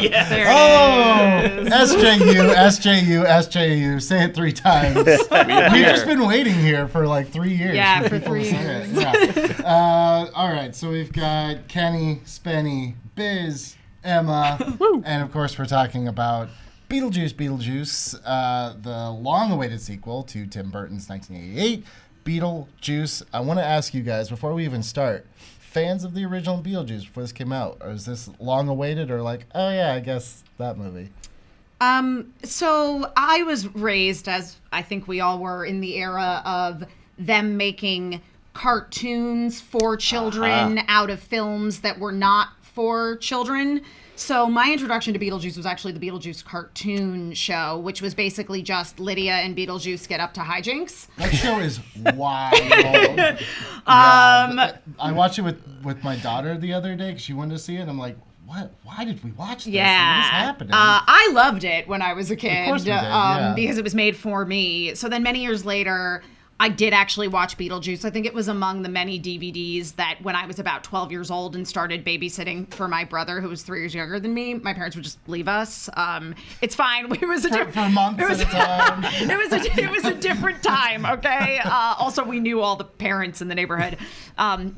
Yeah. There Oh, it is. SJU. Say it 3 times. We've just been waiting here for like 3 years. Yeah, for people 3 to say years. it. Yeah. All right, so we've got Kenny, Spenny, Biz, Emma, and of course we're talking about Beetlejuice, the long-awaited sequel to Tim Burton's 1988 Beetlejuice. I want to ask you guys, before we even start, fans of the original Beetlejuice before this came out, or is this long-awaited, or like, oh yeah, I guess that movie? So I was raised, as I think we all were, in the era of them making cartoons for children out of films that were not for children. So my introduction to Beetlejuice was actually the Beetlejuice cartoon show, which was basically just Lydia and Beetlejuice get up to hijinks. That show is wild. I watched it with my daughter the other day because she wanted to see it. And I'm like, what? Why did we watch this? Yeah. What is happening? I loved it when I was a kid. Of course we did, yeah. Because it was made for me. So then many years later, I did actually watch Beetlejuice. I think it was among the many DVDs that when I was about 12 years old and started babysitting for my brother, who was 3 years younger than me, my parents would just leave us. It's fine. It was for months at a time. It was a different time, okay? Also, we knew all the parents in the neighborhood.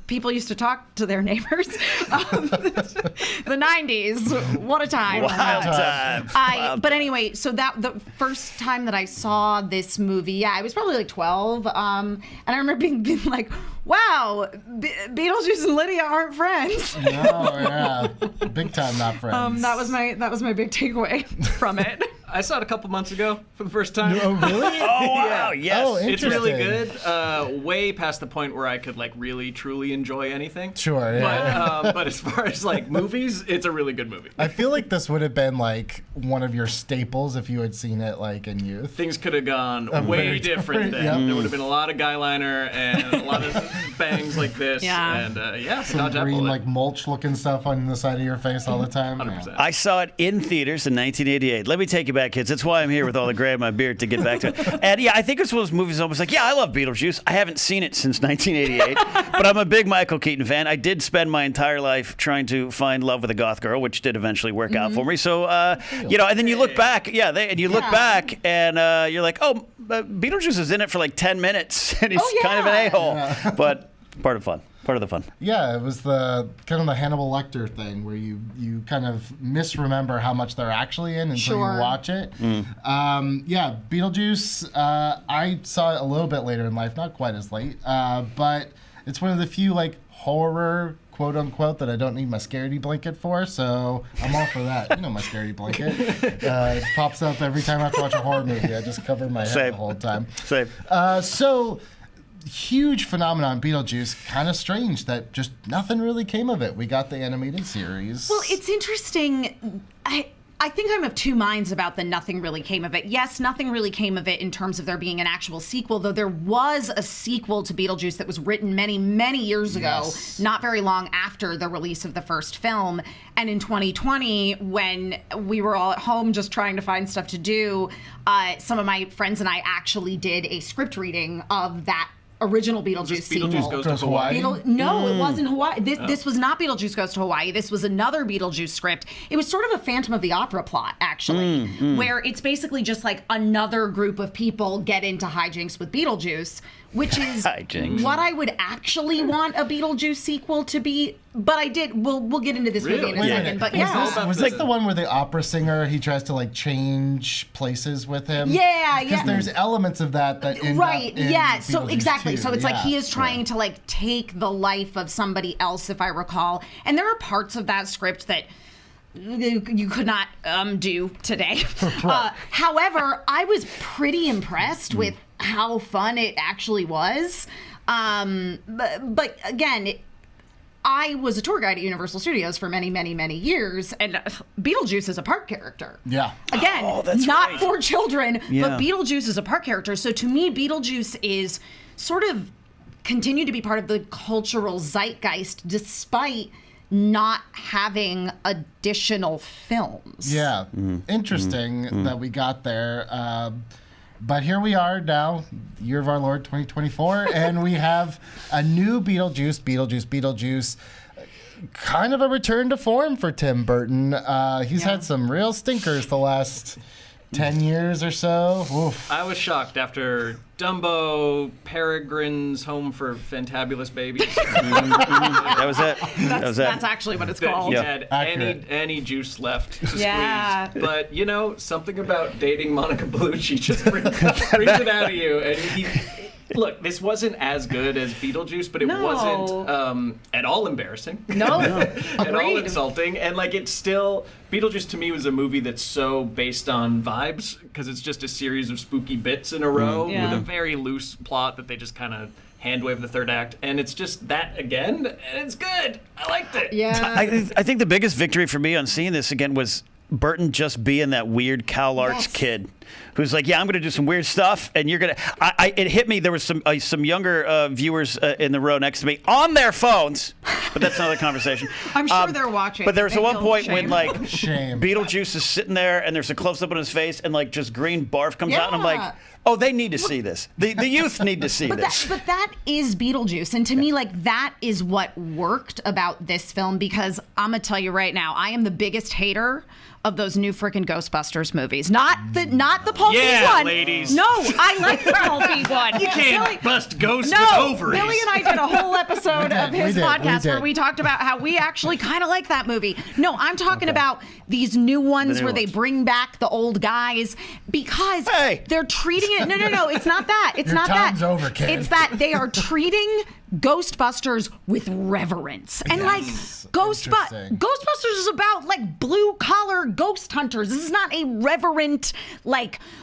People used to talk to their neighbors. The 90s, what a time. Wild time. But anyway, so that the first time that I saw this movie, I was probably like 12. And I remember being like, wow, Beetlejuice and Lydia aren't friends. No, yeah. Big time not friends. That was my big takeaway from it. I saw it a couple months ago for the first time. Oh, really? Oh, wow, yes. Oh, it's really interesting. good. Way past the point where I could, like, really, truly enjoy anything. Sure, yeah. But as far as, like, movies, it's a really good movie. I feel like this would have been, like, one of your staples if you had seen it, like, in youth. Things could have gone Very way different then. yep. There would have been a lot of guy liner and a lot of bangs like this. Yeah. And, yeah, Some Dodge green, Apple. like, mulch-looking stuff on the side of your face all the time. 100%. I saw it in theaters in 1988. Let me take you back, kids. That's why I'm here with all the gray in my beard to get back to it. And yeah, I think it's one of those movies almost like, yeah, I love Beetlejuice. I haven't seen it since 1988, but I'm a big Michael Keaton fan. I did spend my entire life trying to find love with a goth girl, which did eventually work out for me. So, and then you look back, look back and you're like, oh, Beetlejuice is in it for like 10 minutes, and he's kind of an a-hole, but part of fun. Part of the fun. Yeah, it was the kind of the Hannibal Lecter thing where you kind of misremember how much they're actually in until you watch it. Yeah, Beetlejuice, I saw it a little bit later in life, not quite as late, but it's one of the few like horror quote unquote that I don't need my scaredy blanket for, so I'm all for that. You know my scaredy blanket. It pops up every time I have to watch a horror movie. I just cover my head the whole time. Same. So huge phenomenon, Beetlejuice. Kind of strange that just nothing really came of it. We got the animated series. Well, it's interesting. I think I'm of two minds about the nothing really came of it. Yes, nothing really came of it in terms of there being an actual sequel, though there was a sequel to Beetlejuice that was written many, many years ago, not very long after the release of the first film. And in 2020, when we were all at home just trying to find stuff to do, some of my friends and I actually did a script reading of that original Beetlejuice sequel. Beetlejuice Goes to Hawaii? No, it wasn't Hawaii. This was not Beetlejuice Goes to Hawaii. This was another Beetlejuice script. It was sort of a Phantom of the Opera plot, actually, where it's basically just like another group of people get into hijinks with Beetlejuice, which is what I would actually want a Beetlejuice sequel to be. But I did. We'll get into this movie in a second. But was this the one where the opera singer, he tries to like change places with him? Yeah. Because there's elements of that end up in So Beetlejuice exactly. 2. So it's like he is trying to like take the life of somebody else, if I recall. And there are parts of that script that you could not do today. However, I was pretty impressed with how fun it actually was. But again, I was a tour guide at Universal Studios for many, many, many years, and Beetlejuice is a park character. Yeah. Again, not for children, but Beetlejuice is a park character. So to me, Beetlejuice is sort of continued to be part of the cultural zeitgeist despite not having additional films. Yeah. Interesting that we got there. But here we are now, year of our Lord 2024, and we have a new Beetlejuice. kind of a return to form for Tim Burton. He's had some real stinkers the last 10 years or so. Oof. I was shocked after Dumbo, Peregrine's Home for Fantabulous Babies. That was it. That's actually what it's called. He had any juice left to squeeze. But, something about dating Monica Bellucci just brings it out of you. And look, this wasn't as good as Beetlejuice, but it wasn't at all embarrassing. No, at all insulting. And it's still, Beetlejuice to me was a movie that's so based on vibes, because it's just a series of spooky bits in a row with a very loose plot that they just kind of hand-wave the third act. And it's just that again, and it's good. I liked it. Yeah. I think the biggest victory for me on seeing this again was Burton just being that weird Cal Arts kid who's like, I'm going to do some weird stuff, and you're going to... It hit me, there was some younger viewers in the row next to me on their phones, but that's another conversation. I'm sure they're watching. But there was one point when, Shame. Beetlejuice is sitting there, and there's a close-up on his face, and, just green barf comes out, and I'm like... Oh, they need to see this. The youth need to see this. But that is Beetlejuice. And to me, that is what worked about this film, because I'm going to tell you right now, I am the biggest hater of those new freaking Ghostbusters movies. Not the Paul Feig one. Ladies. No, I like the Paul Feig one. You can't bust ghosts with ovaries. Billy and I did a whole episode of his podcast where we talked about how we actually kind of like that movie. No, I'm talking about these new ones where they bring back the old guys, because they're treating it. No, it's not that. It's not that. Your time's over, kid. It's that they are treating Ghostbusters with reverence. And Ghostbusters is about blue collar ghost hunters. This is not a reverent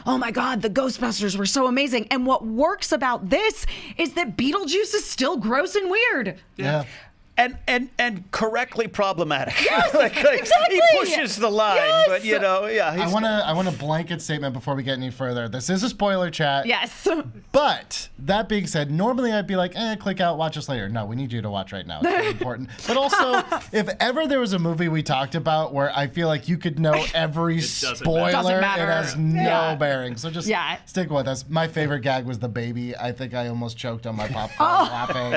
oh my God, the Ghostbusters were so amazing. And what works about this is that Beetlejuice is still gross and weird. Yeah. And correctly problematic. Yes, exactly. He pushes the line, but I want a blanket statement before we get any further. This is a spoiler chat. Yes. But that being said, normally I'd be like, click out, watch us later. No, we need you to watch right now. It's really important. But also, if ever there was a movie we talked about where I feel like you could know every spoiler, it has no bearing. So just stick with us. My favorite gag was the baby. I think I almost choked on my popcorn laughing.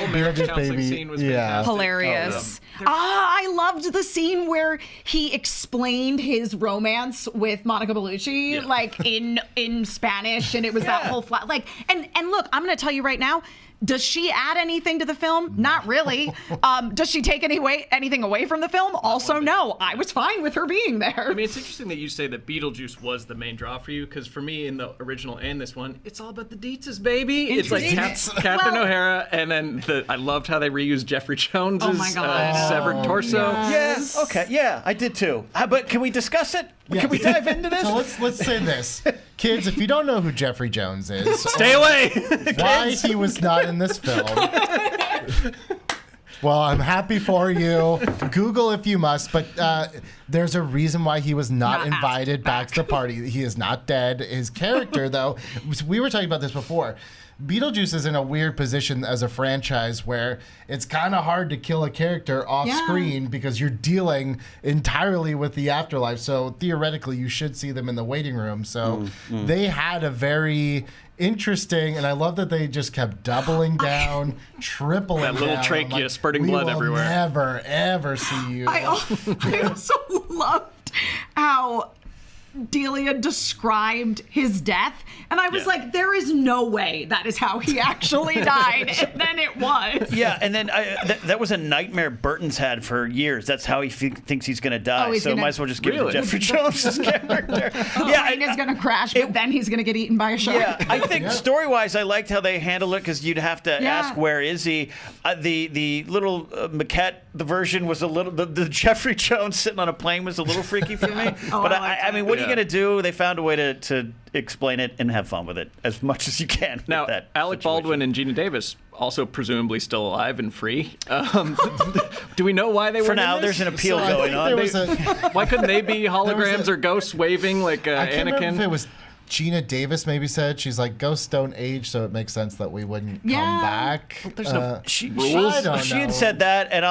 Beetlejuice baby scene was fantastic. Hilarious. I loved the scene where he explained his romance with Monica Bellucci, in Spanish, and it was that whole flat. And look, I'm going to tell you right now. Does she add anything to the film? Not really. Does she take anything away from the film? Also, no. I was fine with her being there. I mean, it's interesting that you say that Beetlejuice was the main draw for you, because for me, in the original and this one, it's all about the Deetses, baby. It's Catherine O'Hara, and then I loved how they reused Jeffrey Jones's severed torso. Yes. Yeah. Okay. Yeah, I did too. But can we discuss it? Yeah. Can we dive into this? So let's say this. Kids, if you don't know who Jeffrey Jones is, stay away. Why he was not in this film. Well, I'm happy for you. Google if you must, but there's a reason why he was not invited back to the party. He is not dead. His character, though, we were talking about this before. Beetlejuice is in a weird position as a franchise where it's kind of hard to kill a character off screen because you're dealing entirely with the afterlife. So theoretically, you should see them in the waiting room. So they had a very interesting, and I love that they just kept doubling down, tripling down. That little trachea spurting blood everywhere. We will never, ever see you. I also loved how Delia described his death, and I was like, there is no way that is how he actually died. And then it was. Yeah, and then that was a nightmare Burton's had for years. That's how he thinks he's going to die. So might as well just give it to Jeffrey Jones' character. Plane is going to crash, but then he's going to get eaten by a shark. Yeah, I think story-wise, I liked how they handled it, because you'd have to ask, where is he? The little maquette, the version was a little, the Jeffrey Jones sitting on a plane was a little freaky for me. But I mean, what are you going to do? They found a way to explain it and have fun with it as much as you can. Now, that Alec Baldwin and Gina Davis, also presumably still alive and free. Do we know why they were For now, there's an appeal going on. Why couldn't they be holograms or ghosts waving like I can't Anakin? remember if it was Gina Davis maybe said, she's like, ghosts don't age, so it makes sense that we wouldn't come back. There's no She she had said that, and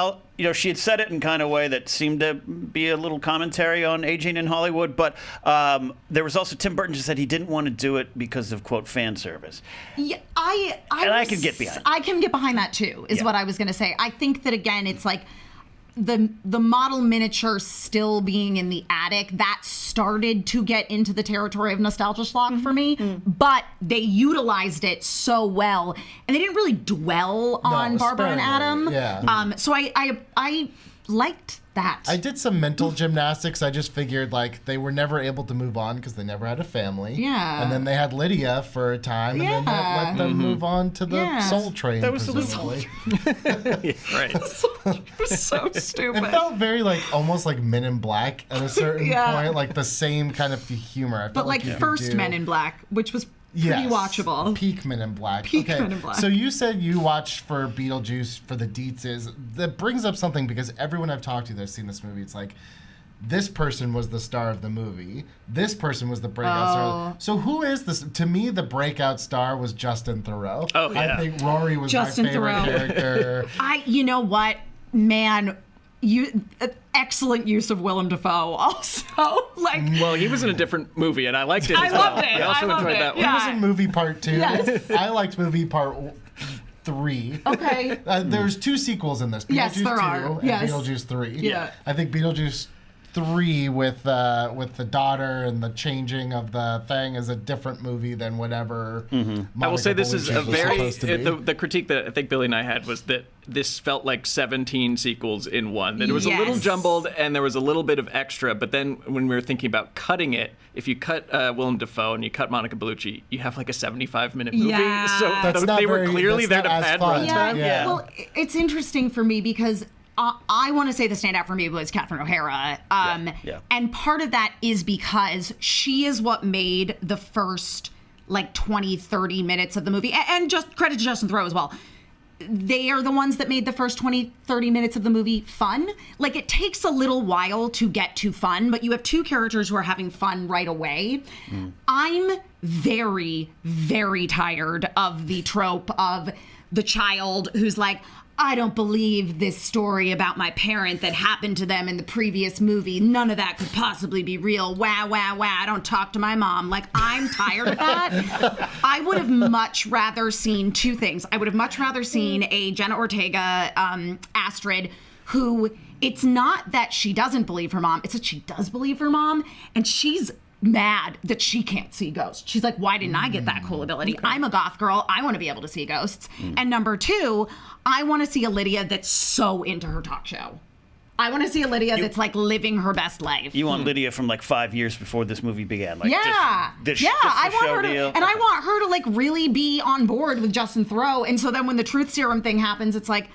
she had said it in kind of a way that seemed to be a little commentary on aging in Hollywood. But there was also Tim Burton just said he didn't want to do it because of quote fan service. Yeah, I can get behind. I can get behind that too. Is what I was going to say. I think that again, it's like the model miniature still being in the attic, that started to get into the territory of nostalgia schlock for me, but they utilized it so well, and they didn't really dwell on Barbara and Adam. Yeah. So I liked that. I did some mental gymnastics. I just figured like they were never able to move on because they never had a family. Yeah. And then they had Lydia for a time, and then that let them move on to the Soul Train. That was presumably. Right. It was so stupid. It felt very like almost like Men in Black at a certain point, like the same kind of humor. I felt but like you could first do. Men in Black, which was pretty watchable. Peak Men in Black. Peak Men in Black. So you said you watched for Beetlejuice for the Deets. That brings up something because everyone I've talked to that's seen this movie, it's like, this person was the star of the movie. This person was the breakout star. So who is this? To me, the breakout star was Justin Theroux. Oh, yeah. I think Rory was Justin my favorite Theroux. character. You know what, man, excellent use of Willem Dafoe also. Well, he was in a different movie, and I liked it. I loved it. I also enjoyed that one. He was in movie part 2. Yes. I liked movie part 3. Okay. There's 2 sequels in this. Beetlejuice Yes, there 2 are. and Yes. Beetlejuice 3. Yeah. I think Beetlejuice 3 with the daughter and the changing of the thing is a different movie than whatever. I will say this is a Bellucci was very supposed to be. the critique that I think Billy and I had was that this felt like 17 sequels in one. That it was a little Yes. jumbled and there was a little bit of extra. But then when we were thinking about cutting it, if you cut Willem Dafoe and you cut Monica Bellucci, you have like a 75-minute movie. Yeah. So That's not they were very- clearly there that's to not as pad fun. runtime. Yeah. Well, it's interesting for me because I want to say the standout for me was Catherine O'Hara. Yeah. And part of that is because she is what made the first like 20, 30 minutes of the movie. And just credit to Justin Theroux as well. They are the ones that made the first 20, 30 minutes of the movie fun. Like, it takes a little while to get to fun, but you have 2 characters who are having fun right away. I'm very, very tired of the trope of the child who's like, I don't believe this story about my parent that happened to them in the previous movie. None of that could possibly be real. Wah, wah, wah. I don't talk to my mom. Like, I'm tired of that. I would have much rather seen 2 things. I would have much rather seen a Jenna Ortega Astrid who, it's not that she doesn't believe her mom. It's that she does believe her mom. And she's mad that she can't see ghosts. She's like, why didn't I get that cool ability? I'm a goth girl. I want to be able to see ghosts. And number 2, I want to see a Lydia that's so into her talk show. I want to see a Lydia that's like living her best life. You want Lydia from like 5 years before this movie began. Like, Yeah. just I the want show her to, deal. and I want her to like really be on board with Justin Theroux. And so then when the truth serum thing happens, it's like,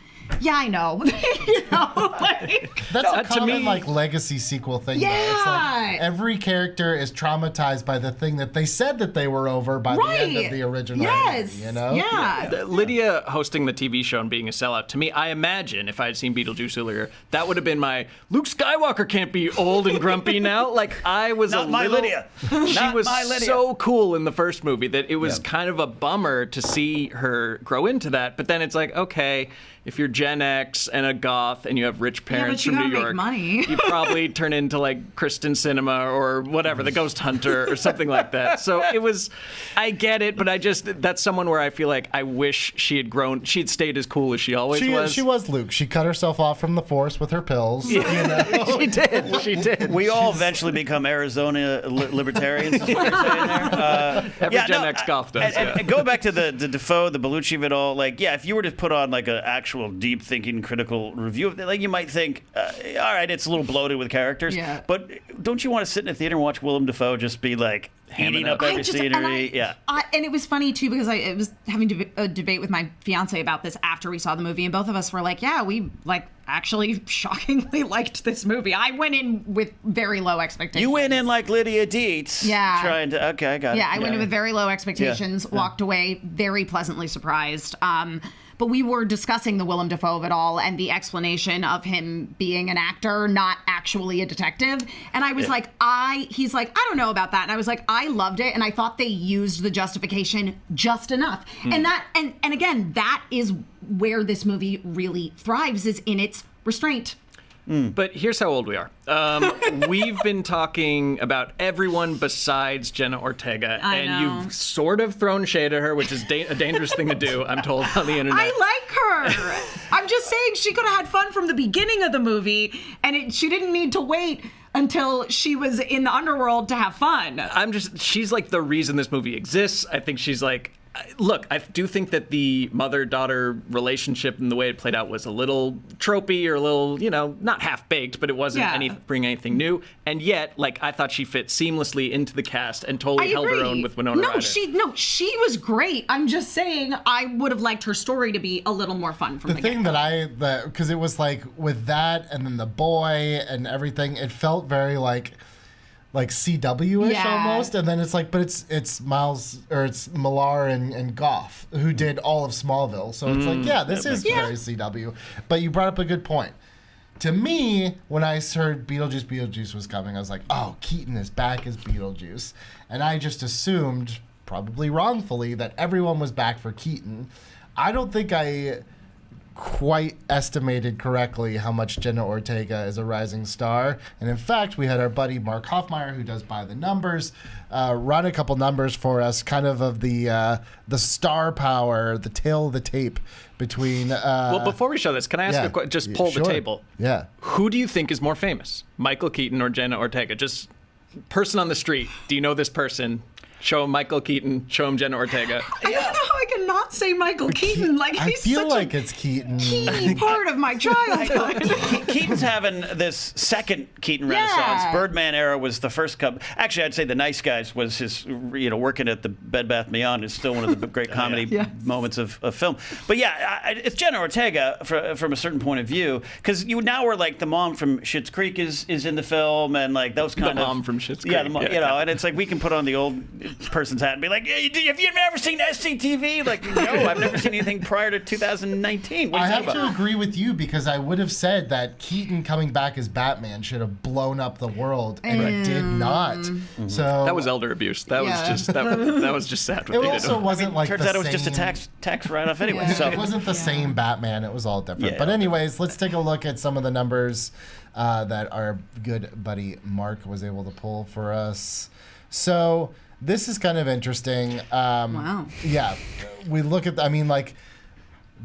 yeah, I know. You know, like, That's a to common me- like legacy sequel thing. Yeah. Though. It's like every character is traumatized by the thing that they said that they were over by the end of the original Yes. movie, you know? Yeah. Lydia hosting the TV show and being a sellout, to me, I imagine if I had seen Beetlejuice earlier, that would have been my Luke Skywalker can't be old and grumpy now. Like, I was Not a my little, Lydia. She Not was my Lydia. so cool in the first movie that it was kind of a bummer to see her grow into that. But then it's like, okay, if you're Gen X and a goth and you have rich parents but you from gotta New make York, money. you probably turn into like Kristen Cinema or whatever, the Ghost Hunter or something like that. So it was, I get it, but that's someone where I feel like I wish she had grown, she'd stayed as cool as she always was. She was Luke. She cut herself off from the Force with her pills. She did. She did. We all eventually become Arizona libertarians, is what you're saying there. Every Gen X goth does. And go back to the Defoe, the Bellucci of it all. Like, yeah, if you were to put on like an actual deep thinking, critical review of it, like you might think, all right, it's a little bloated with characters. Yeah. But don't you want to sit in a theater and watch Willem Dafoe just be like eating up every scenery? And it was funny too because I was having a debate with my fiance about this after we saw the movie, and both of us were like, "Yeah, we like actually shockingly liked this movie." I went in with very low expectations. You went in like Lydia Deets. Yeah. Trying to. Okay, I got it. Yeah, I went in with very low expectations. Walked away very pleasantly surprised. but we were discussing the Willem Dafoe of it all and the explanation of him being an actor, not actually a detective. And I was he's like, I don't know about that. And I was like, I loved it. And I thought they used the justification just enough. And again, that is where this movie really thrives, is in its restraint. But here's how old we are. We've been talking about everyone besides Jenna Ortega, and you've sort of thrown shade at her, which is a dangerous thing to do, I'm told, on the internet. I like her. I'm just saying she could have had fun from the beginning of the movie, and she didn't need to wait until she was in the underworld to have fun. She's like the reason this movie exists. I think she's like, look, I do think that the mother-daughter relationship and the way it played out was a little tropey or a little, not half-baked, but it wasn't bring anything new. And yet, like, I thought she fit seamlessly into the cast and totally held her own with Winona Ryder. She was great. I'm just saying I would have liked her story to be a little more fun from the thing get-go. Because it was like with that and then the boy and everything, it felt very like CW-ish almost, and then it's like, but it's Miles, or it's Millar and Goff who did all of Smallville, so it's like, this is very CW. But you brought up a good point. To me, when I heard Beetlejuice was coming, I was like, oh, Keaton is back as Beetlejuice, and I just assumed, probably wrongfully, that everyone was back for Keaton. I don't think I quite estimated correctly how much Jenna Ortega is a rising star. And in fact, we had our buddy Mark Hoffmeyer, who does By the Numbers, run a couple numbers for us, kind of the star power, the tail of the tape between... well, before we show this, can I ask a question? Just pull the table. Yeah. Who do you think is more famous, Michael Keaton or Jenna Ortega? Just person on the street. Do you know this person? Show him Michael Keaton. Show him Jenna Ortega. I don't know how I cannot say Michael Keaton. Like, he's such it's Keaton. Key part of my childhood. Keaton's having this second Keaton renaissance. Birdman era was the first couple. Actually, I'd say The Nice Guys was his, working at the Bed Bath Beyond is still one of the great comedy moments of film. But it's Jenna Ortega from a certain point of view, because now we're like the mom from Schitt's Creek is in the film, and like those kind the mom from Schitt's Creek. And it's like we can put on the old person's hat and be like, hey, have you ever seen SCTV? Like, no, I've never seen anything prior to 2019. I have to agree with you, because I would have said that Keaton coming back as Batman should have blown up the world, and it did not. Mm-hmm. So that was elder abuse. That was just that was just sad. It also wasn't like turns out it was just a tax write-off anyway. Yeah. So it wasn't the same Batman. It was all different. But anyways, let's take a look at some of the numbers that our good buddy Mark was able to pull for us. So this is kind of interesting. Wow. Yeah. We look at,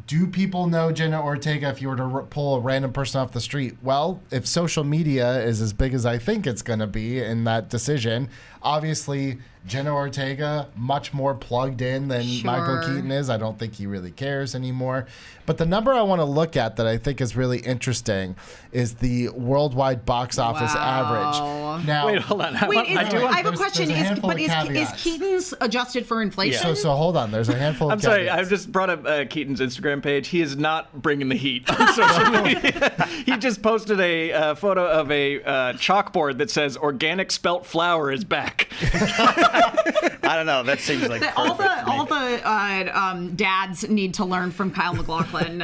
do people know Jenna Ortega if you were to pull a random person off the street? Well, if social media is as big as I think it's going to be in that decision, obviously Jenna Ortega, much more plugged in than Michael Keaton is. I don't think he really cares anymore. But the number I want to look at that I think is really interesting is the worldwide box office average. Now, wait, hold on. I have a question. Is Keaton's adjusted for inflation? Yeah. So hold on. There's a handful of I'm sorry. I've just brought up Keaton's Instagram page. He is not bringing the heat on social media. He just posted a photo of a chalkboard that says "organic spelt flour is back." I don't know. That seems like all the dads need to learn from Kyle MacLachlan,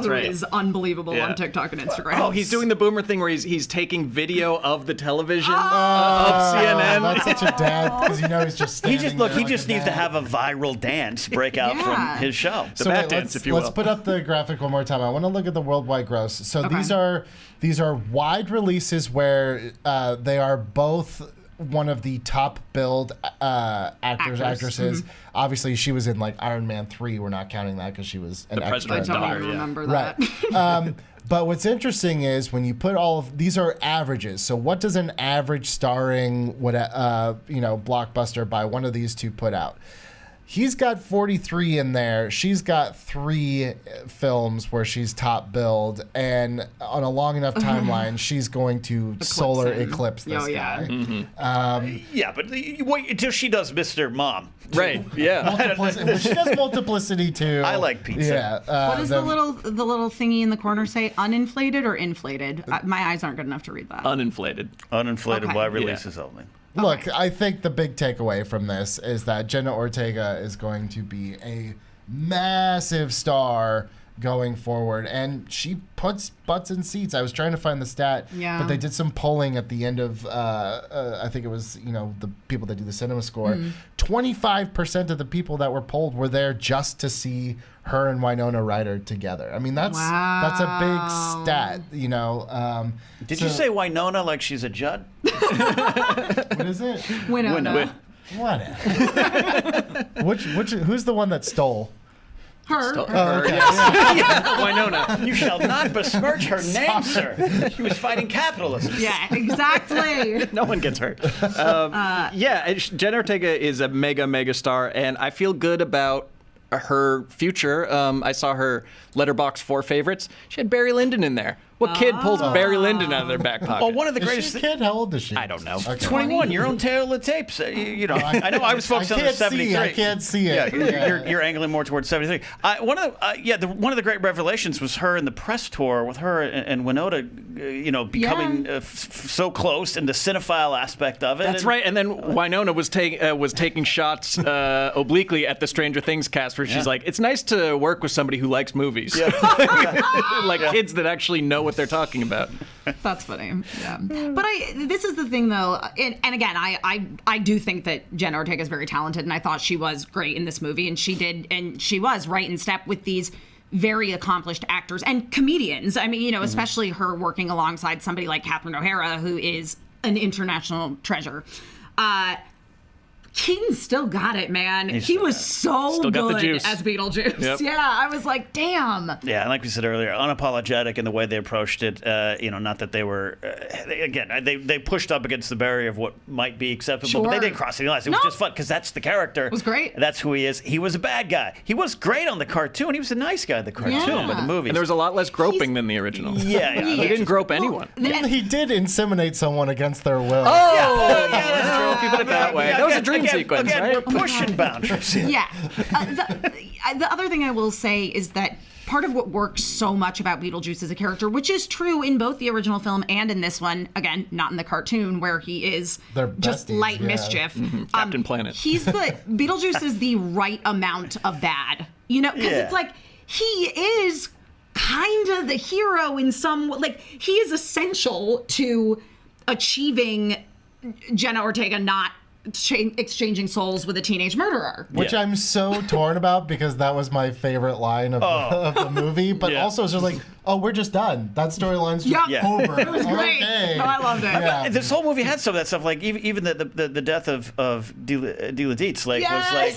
who is unbelievable on TikTok and Instagram. Oh, he's doing the boomer thing where he's taking video of the television of CNN. That's such a dad, because he's just standing he just needs to have a viral dance break out from his show. The bat dance, if you will. Let's put up the graphic one more time. I want to look at the worldwide gross. So these are wide releases where they are both one of the top billed actresses. Mm-hmm. Obviously, she was in like Iron Man 3. We're not counting that because she was an extra. I don't even remember that. Right. But what's interesting is when you put all of these are averages. So what does an average starring blockbuster by one of these two put out? He's got 43 in there. She's got 3 films where she's top billed, and on a long enough timeline, she's going to solar eclipse this guy. Mm-hmm. But wait until she does Mr. Mom. Right. Yeah. But she does multiplicity too. I like pizza. Yeah. What does the little thingy in the corner say? Uninflated or inflated? My eyes aren't good enough to read that. Uninflated. Uninflated wide releases only. Look, I think the big takeaway from this is that Jenna Ortega is going to be a massive star going forward, and she puts butts in seats. I was trying to find the stat, but they did some polling at the end of I think it was the people that do the cinema score. 25% of the people that were polled were there just to see her and Winona Ryder together. I mean, that's a big stat, Did you say Winona like she's a Judd? What is it? Winona. What? Who's the one that stole? Her. Okay. Yeah. Winona. You shall not besmirch her name, sir. She was fighting capitalism. Yeah, exactly. No one gets hurt. Jenna Ortega is a mega star, and I feel good about her future. I saw her Letterboxd 4 favorites. She had Barry Lyndon in there. What kid pulls Barry Lyndon out of their back pocket? Well, one of the greatest. Is she a kid? How old is she? I don't know. Okay. 21. Your own tale of tapes. I know. I was focused on the 73. I can't see it. Yeah, you're angling more towards 73. One of the great revelations was her in the press tour with her and Winona, becoming so close, and the cinephile aspect of it. That's right. And then Winona was taking shots obliquely at the Stranger Things cast, where she's like, "It's nice to work with somebody who likes movies, like kids that actually know what they're talking about." That's funny. Yeah. But this is the thing, though, and again, I do think that Jenna Ortega is very talented, and I thought she was great in this movie, and she was right in step with these very accomplished actors and comedians. I mean, especially her working alongside somebody like Catherine O'Hara, who is an international treasure. Keaton still got it, man. He was so good as Beetlejuice. Yep. Yeah, I was like, damn. Yeah, and like we said earlier, unapologetic in the way they approached it. Not that they were, they pushed up against the barrier of what might be acceptable, but they didn't cross any lines. It was just fun because that's the character. It was great. That's who he is. He was a bad guy. He was great on the cartoon. He was a nice guy in the cartoon, but the movie. And there was a lot less groping than the original. Yeah. He didn't grope anyone. Well, he did inseminate someone against their will. Oh, that's true. If you put it that way. That was a dream sequence, again, right? We're pushing boundaries. Yeah. The other thing I will say is that part of what works so much about Beetlejuice as a character, which is true in both the original film and in this one, again, not in the cartoon, where he is just light mischief. Mm-hmm. Captain Planet. Beetlejuice is the right amount of bad. Because it's like, he is kind of the hero in some way. Like, he is essential to achieving Jenna Ortega not exchanging souls with a teenage murderer. Which I'm so torn about, because that was my favorite line of the movie. But also it's just like, we're just done. That storyline's just over. It was great. Okay. No, I loved it. Yeah. This whole movie had some of that stuff. Like even the death of Deets was like.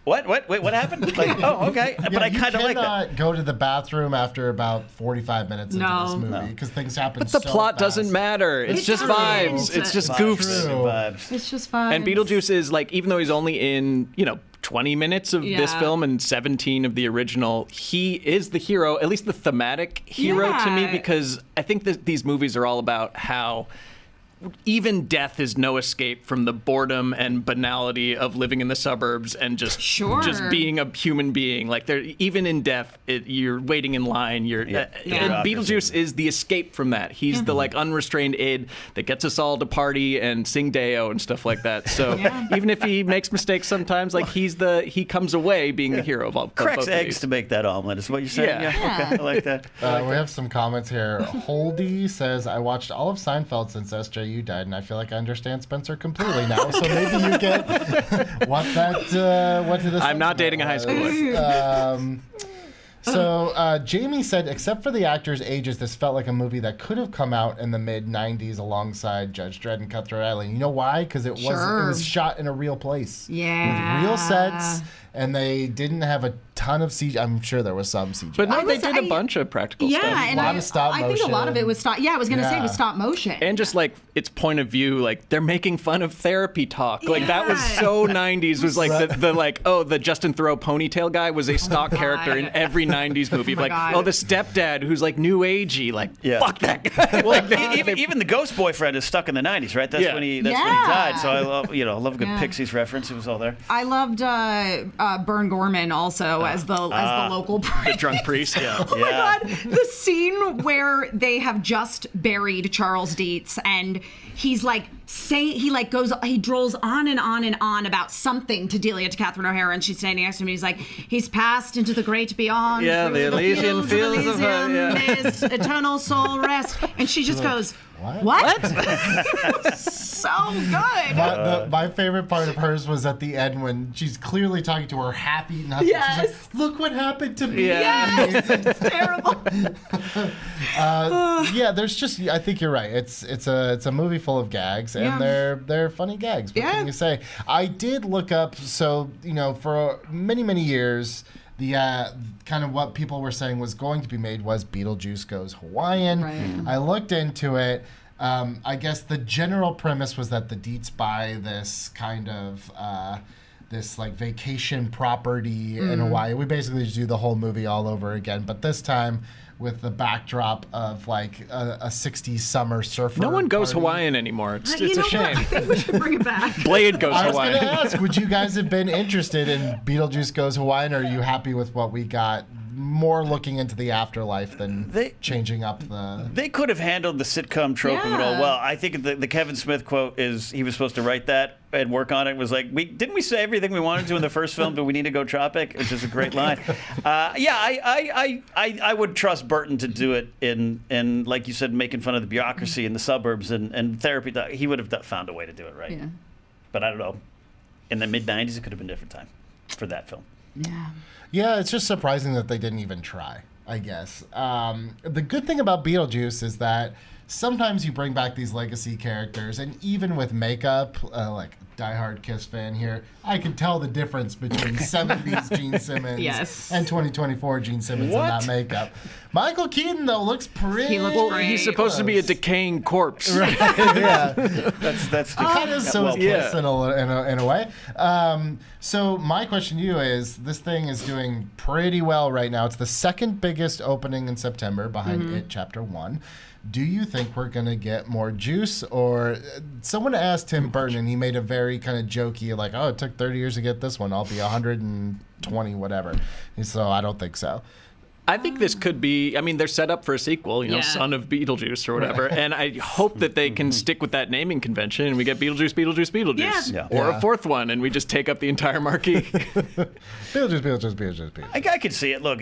What? Wait, what happened? Like, okay. But I kind of like that. You cannot go to the bathroom after about 45 minutes into this movie, because things happen so But the plot fast. doesn't matter. It's just vibes. It's just goofs. Vibes. It's just fun. And Beetlejuice is like, even though he's only in, 20 minutes of this film and 17 of the original, he is the hero, at least the thematic hero to me, because I think that these movies are all about how even death is no escape from the boredom and banality of living in the suburbs and just being a human being. Like, even in death, you're waiting in line. And Beetlejuice is the escape from that. He's the unrestrained id that gets us all to party and sing Deo and stuff like that. So even if he makes mistakes sometimes, like he comes away being the hero of all. Cracks eggs to make that omelet is what you're saying. Yeah. Okay, I like that. We have some comments here. Holdy says, I watched all of Seinfeld since SJU died, and I feel like I understand Spencer completely now. So maybe you get what this. I'm not dating a high schooler. So Jamie said, except for the actors' ages, this felt like a movie that could have come out in the mid-'90s alongside Judge Dredd and Cutthroat Island. You know why? Because it was shot in a real place. Yeah. With real sets, and they didn't have a ton of CGI. I'm sure there was some CGI. But no, they did a bunch of practical stuff. Yeah, and a lot of stop motion. I think a lot of it was stop. Yeah, I was going to say it was stop motion. And just like its point of view, like they're making fun of therapy talk. Like that was so 90s. Was like the Justin Theroux ponytail guy was a stock character in every 90s movie. Like the stepdad who's like new agey. Like fuck that guy. Well, even the ghost boyfriend is stuck in the 90s, right? That's when he died. So I love a good Pixies reference. It was all there. I loved Bern Gorman also as the local priest. The drunk priest, yeah. Oh my God, the scene where they have just buried Charles Deets and he's like, he drolls on and on and on about something to Delia, to Catherine O'Hara, and she's standing next to me. He's like, he's passed into the great beyond. Yeah, the Elysian fields of her, May his eternal soul rest. And she just goes, what? So good. My favorite part of hers was at the end when she's clearly talking to her happy nothing. Yes. She's like, look what happened to me. Yes, it's terrible. Yeah, there's just, I think you're right. It's a movie full of gags, and they're funny gags. What can you say? I did look up, so, for many years, the kind of what people were saying was going to be made was Beetlejuice Goes Hawaiian. Right. I looked into it. I guess the general premise was that the Deets buy this kind of this like vacation property in Hawaii. We basically just do the whole movie all over again, but this time with the backdrop of like a 60s summer surfer. No one goes party. Hawaiian anymore. It's a shame. I think we should bring it back. Blade goes I was Hawaiian. going to ask, would you guys have been interested in Beetlejuice Goes Hawaiian, or are you happy with what we got? More looking into the afterlife than changing up the... They could have handled the sitcom trope of it all well. I think the Kevin Smith quote is he was supposed to write that and work on it. It was like, didn't we say everything we wanted to in the first film, but we need to go tropic? Which is a great line. I would trust Burton to do it in like you said, making fun of the bureaucracy in the suburbs and therapy. He would have found a way to do it right. Yeah. But I don't know. In the mid-'90s, it could have been a different time for that film. Yeah. Yeah, it's just surprising that they didn't even try, I guess. The good thing about Beetlejuice is that sometimes you bring back these legacy characters, and even with makeup, like diehard Kiss fan here, I can tell the difference between 70s Gene Simmons and 2024 Gene Simmons in that makeup. Michael Keaton, though, looks pretty... He looks great. He's supposed to be a decaying corpse. Right, yeah. That's kind of so Kiss in a way. So my question to you is, this thing is doing pretty well right now. It's the second biggest opening in September behind It Chapter 1. Do you think we're going to get more juice? Or someone asked Tim Burton, and he made a very kind of jokey, like, oh, it took 30 years to get this one. I'll be 120, whatever. So I don't think so. I think this could be, they're set up for a sequel, Son of Beetlejuice or whatever. And I hope that they can stick with that naming convention and we get Beetlejuice, Beetlejuice, Beetlejuice. Yeah. Or a fourth one and we just take up the entire marquee. Beetlejuice. I could see it. Look,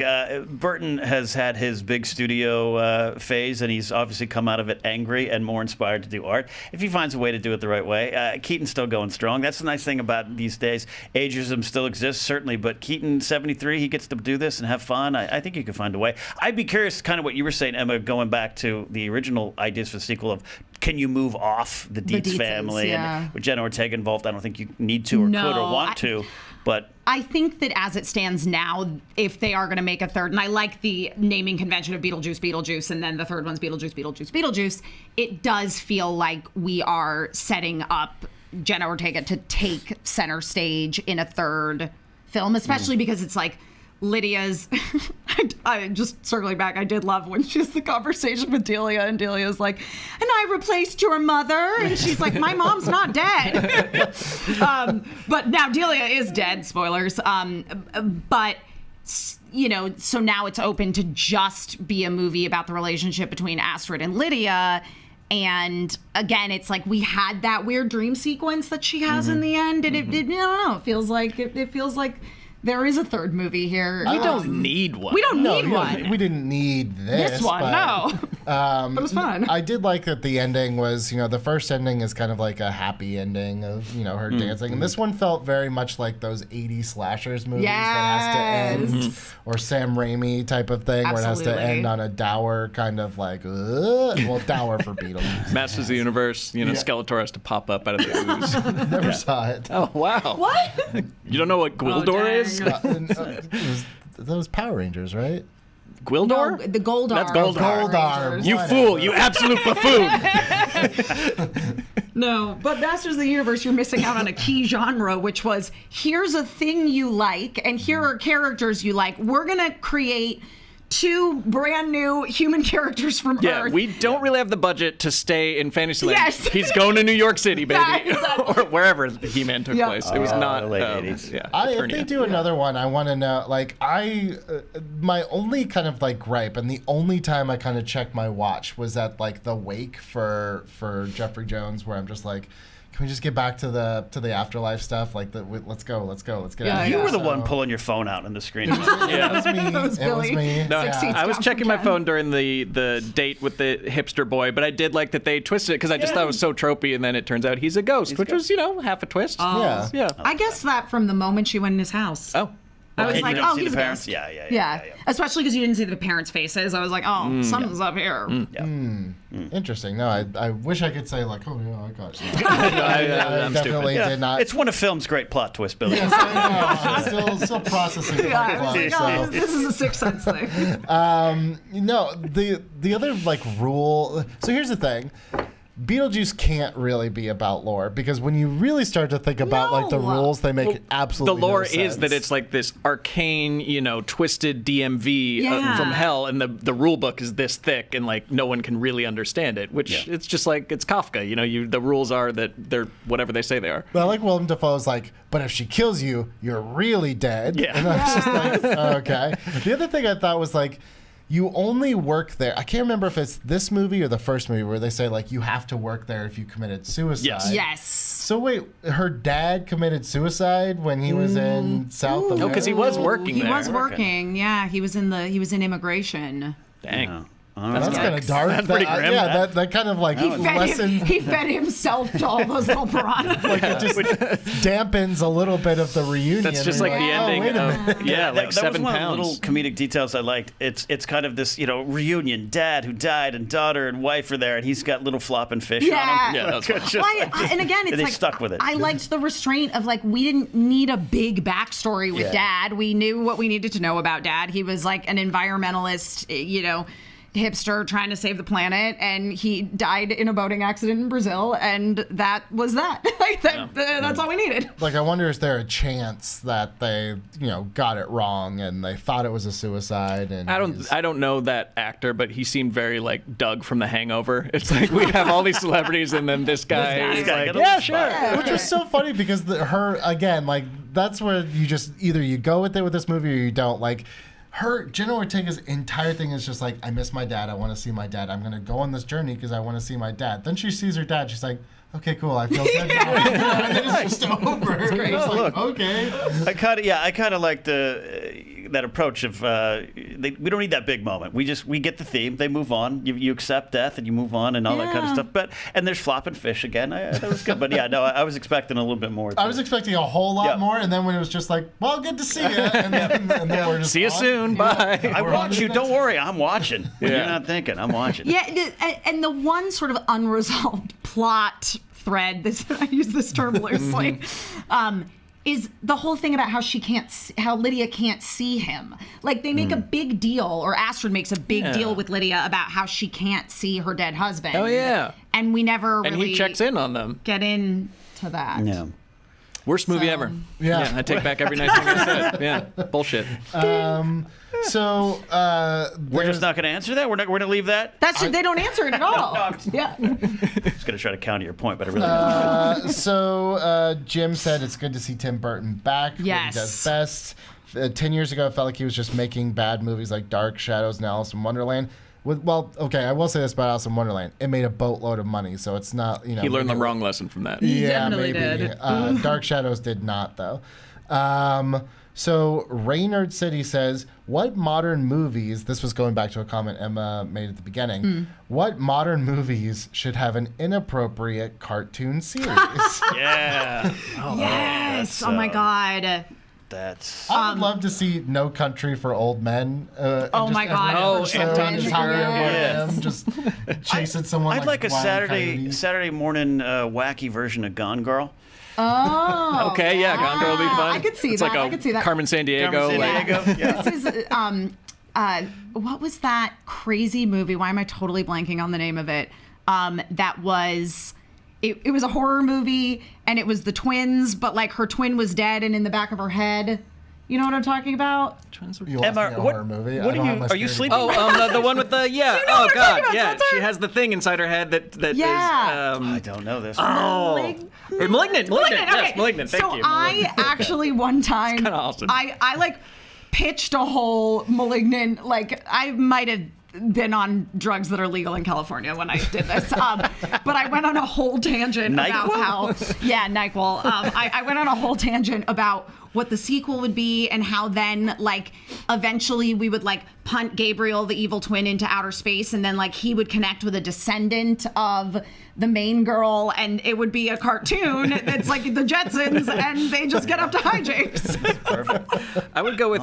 Burton has had his big studio phase, and he's obviously come out of it angry and more inspired to do art. If he finds a way to do it the right way, Keaton's still going strong. That's the nice thing about these days. Ageism still exists, certainly, but Keaton, 73, he gets to do this and have fun. I think you can find a way. I'd be curious, kind of what you were saying, Emma, going back to the original ideas for the sequel of, can you move off the Deets family? And with Jenna Ortega involved, I don't think you need to or could or want to. But I think that as it stands now, if they are going to make a third, and I like the naming convention of Beetlejuice, Beetlejuice, and then the third one's Beetlejuice, Beetlejuice, Beetlejuice, it does feel like we are setting up Jenna Ortega to take center stage in a third film, especially because it's like Lydia's, I just circling back, I did love when she has the conversation with Delia, and Delia's like, and I replaced your mother, and she's like, my mom's not dead. But now Delia is dead, spoilers. But, so now it's open to just be a movie about the relationship between Astrid and Lydia. And again, it's like we had that weird dream sequence that she has in the end, and it I don't know, it feels like there is a third movie here. We don't need one. We don't need one. We didn't need this one, no. But it was fun. I did like that the ending was, the first ending is kind of like a happy ending of, her dancing. And this one felt very much like those 80s slashers movies that has to end, or Sam Raimi type of thing, where it has to end on a dour kind of like, dour for Beetlejuice. Masters of the Universe, Skeletor has to pop up out of the ooze. Never saw it. Oh, wow. What? You don't know what Gwildor is? Those Power Rangers, right? Gwildor? No, the Goldar. That's Goldar. Goldar. You fool! You absolute buffoon! No, but Masters of the Universe, you're missing out on a key genre, which was, here's a thing you like, and here are characters you like. We're going to create two brand new human characters from Yeah, Earth. we don't really have the budget to stay in Fantasyland. Yes. He's going to New York City, baby. Yeah, exactly. Or wherever He-Man took place. It was not the late 80s. Yeah, If Eternia. they do another one, I want to know. Like, my only kind of like gripe, and the only time I kind of checked my watch was at like the wake for Jeffrey Jones, where I'm just like, can we just get back to the afterlife stuff? Like, let's go, let's get out. You of were here. the one pulling your phone out on the screen. It was me. That was It was Billy. me. No, Six seats I was down checking from my Ken. phone during the date with the hipster boy, but I did like that they twisted it because I just thought it was so tropey, and then it turns out he's a ghost, which was, half a twist. Yeah. Yeah. I guessed that from the moment she went in his house. Oh. I was And like, you don't oh, see he's the a parents? ghost. Yeah. Especially because you didn't see the parents' faces. I was like, oh, something's up here. Interesting. No, I wish I could say like, oh yeah, I got it. I'm definitely stupid. did not. It's one of film's great plot twists, Billy. Yes, I know. I'm still processing. Yeah, I was like, so. oh, this is a Sixth Sense thing. No, the other like rule. So here's the thing. Beetlejuice can't really be about lore because when you really start to think about like the No. rules, they make absolutely The lore no sense. is that it's like this arcane, twisted DMV Yeah. from hell, and the rule book is this thick, and like no one can really understand it. Which it's just like it's Kafka. The rules are that they're whatever they say they are. But I like Willem Dafoe's like, but if she kills you, you're really dead. Yeah. And I was just like, okay. The other thing I thought was like, you only work there. I can't remember if it's this movie or the first movie where they say like you have to work there if you committed suicide. Yes. So wait, her dad committed suicide when he was in South America. No, because he was working He there. was working. Yeah, he was in immigration. Dang. That's kind of dark. That's pretty grim. Yeah, that kind of like lesson. He fed himself to all those little piranhas. Like it just dampens a little bit of the reunion. That's just and like you're the ending wait a of minute. like that 7 was one pounds. of the little comedic details I liked. It's kind of this, reunion. Dad who died and daughter and wife are there, and he's got little flopping fish Yeah. on him. Yeah, that's It's just like- And again, it's they like stuck with it. I liked the restraint of like we didn't need a big backstory with Dad. We knew what we needed to know about Dad. He was like an environmentalist, hipster trying to save the planet, and he died in a boating accident in Brazil, and that was that. That's all we needed. Like I wonder, is there a chance that they, got it wrong and they thought it was a suicide? And I don't know that actor, but he seemed very like Doug from The Hangover. It's like we have all these celebrities, and then this guy is guy like, got a yeah, little sure. spot. Which was so funny because her again, like that's where you just either you go with it with this movie or you don't. Like Jenna Ortega's entire thing is just like, I miss my dad. I want to see my dad. I'm gonna go on this journey because I want to see my dad. Then she sees her dad. She's like, okay, cool. I feel good now. And then it's just over. It's great. like, Look. okay. I kind of like that approach of we don't need that big moment. We get the theme. They move on. You accept death and you move on and all that kind of stuff. And there's flopping fish again. That was good. But yeah, no, I was expecting a little bit more. I was expecting a whole lot Yeah. more, and then when it was just like, well, good to see you, and then we're just See you on. soon. Bye. I We're on watch to you. the Don't next- worry. I'm watching. When Yeah. You're not thinking. I'm watching. Yeah, and the one sort of unresolved plot thread, I use this term loosely, is the whole thing about how Lydia can't see him. Like they make a big deal, or Astrid makes a big deal with Lydia about how she can't see her dead husband. Oh, yeah. And we never And really he checks in on them. get into that. Yeah. Worst movie ever. Yeah. I take back every nice thing I said. Yeah. Bullshit. So We're just not going to answer that. We're going to leave that. They don't answer it at all. Yeah. I'm just going to try to counter your point, but I really don't. So Jim said it's good to see Tim Burton back. What Yes. he does best. 10 years ago, it felt like he was just making bad movies like Dark Shadows and Alice in Wonderland. I will say this about Alice in Wonderland. It made a boatload of money, so it's not, He learned the wrong lesson from that. Yeah, definitely maybe. did. Dark Shadows did not, though. So Raynard City says, what modern movies, this was going back to a comment Emma made at the beginning, what modern movies should have an inappropriate cartoon series? Yeah. Yes. Oh my God. That's. I would love to see No Country for Old Men. Oh my God. Oh, for Anton sure. Chigurh. Yeah. Just chasing someone. I'd like a Wild Saturday Coyote. morning wacky version of Gone Girl. Oh. Okay, yeah, Gone Girl will be fun. I could see it's that. like I could see that. Carmen Sandiego. Carmen like- Sandiego. Yeah. This is what was that crazy movie? Why am I totally blanking on the name of it? That was it was a horror movie, and it was the twins, but like her twin was dead and in the back of her head. You know what I'm talking about? You asked me a horror movie. What are you sleeping? Oh, the one with the oh god, yeah. Spencer? She has the thing inside her head that is. I don't know this. Malignant. Okay. Yes, Malignant. Thank so you. I actually one time kinda awesome. I like pitched a whole Malignant, like I might have been on drugs that are legal in California when I did this. But I went on a whole tangent about how NyQuil. I went on a whole tangent about what the sequel would be and how then like eventually we would like punt Gabriel, the evil twin, into outer space, and then like he would connect with a descendant of the main girl, and it would be a cartoon. It's like the Jetsons, and they just get up to hijinks. Perfect. I would go with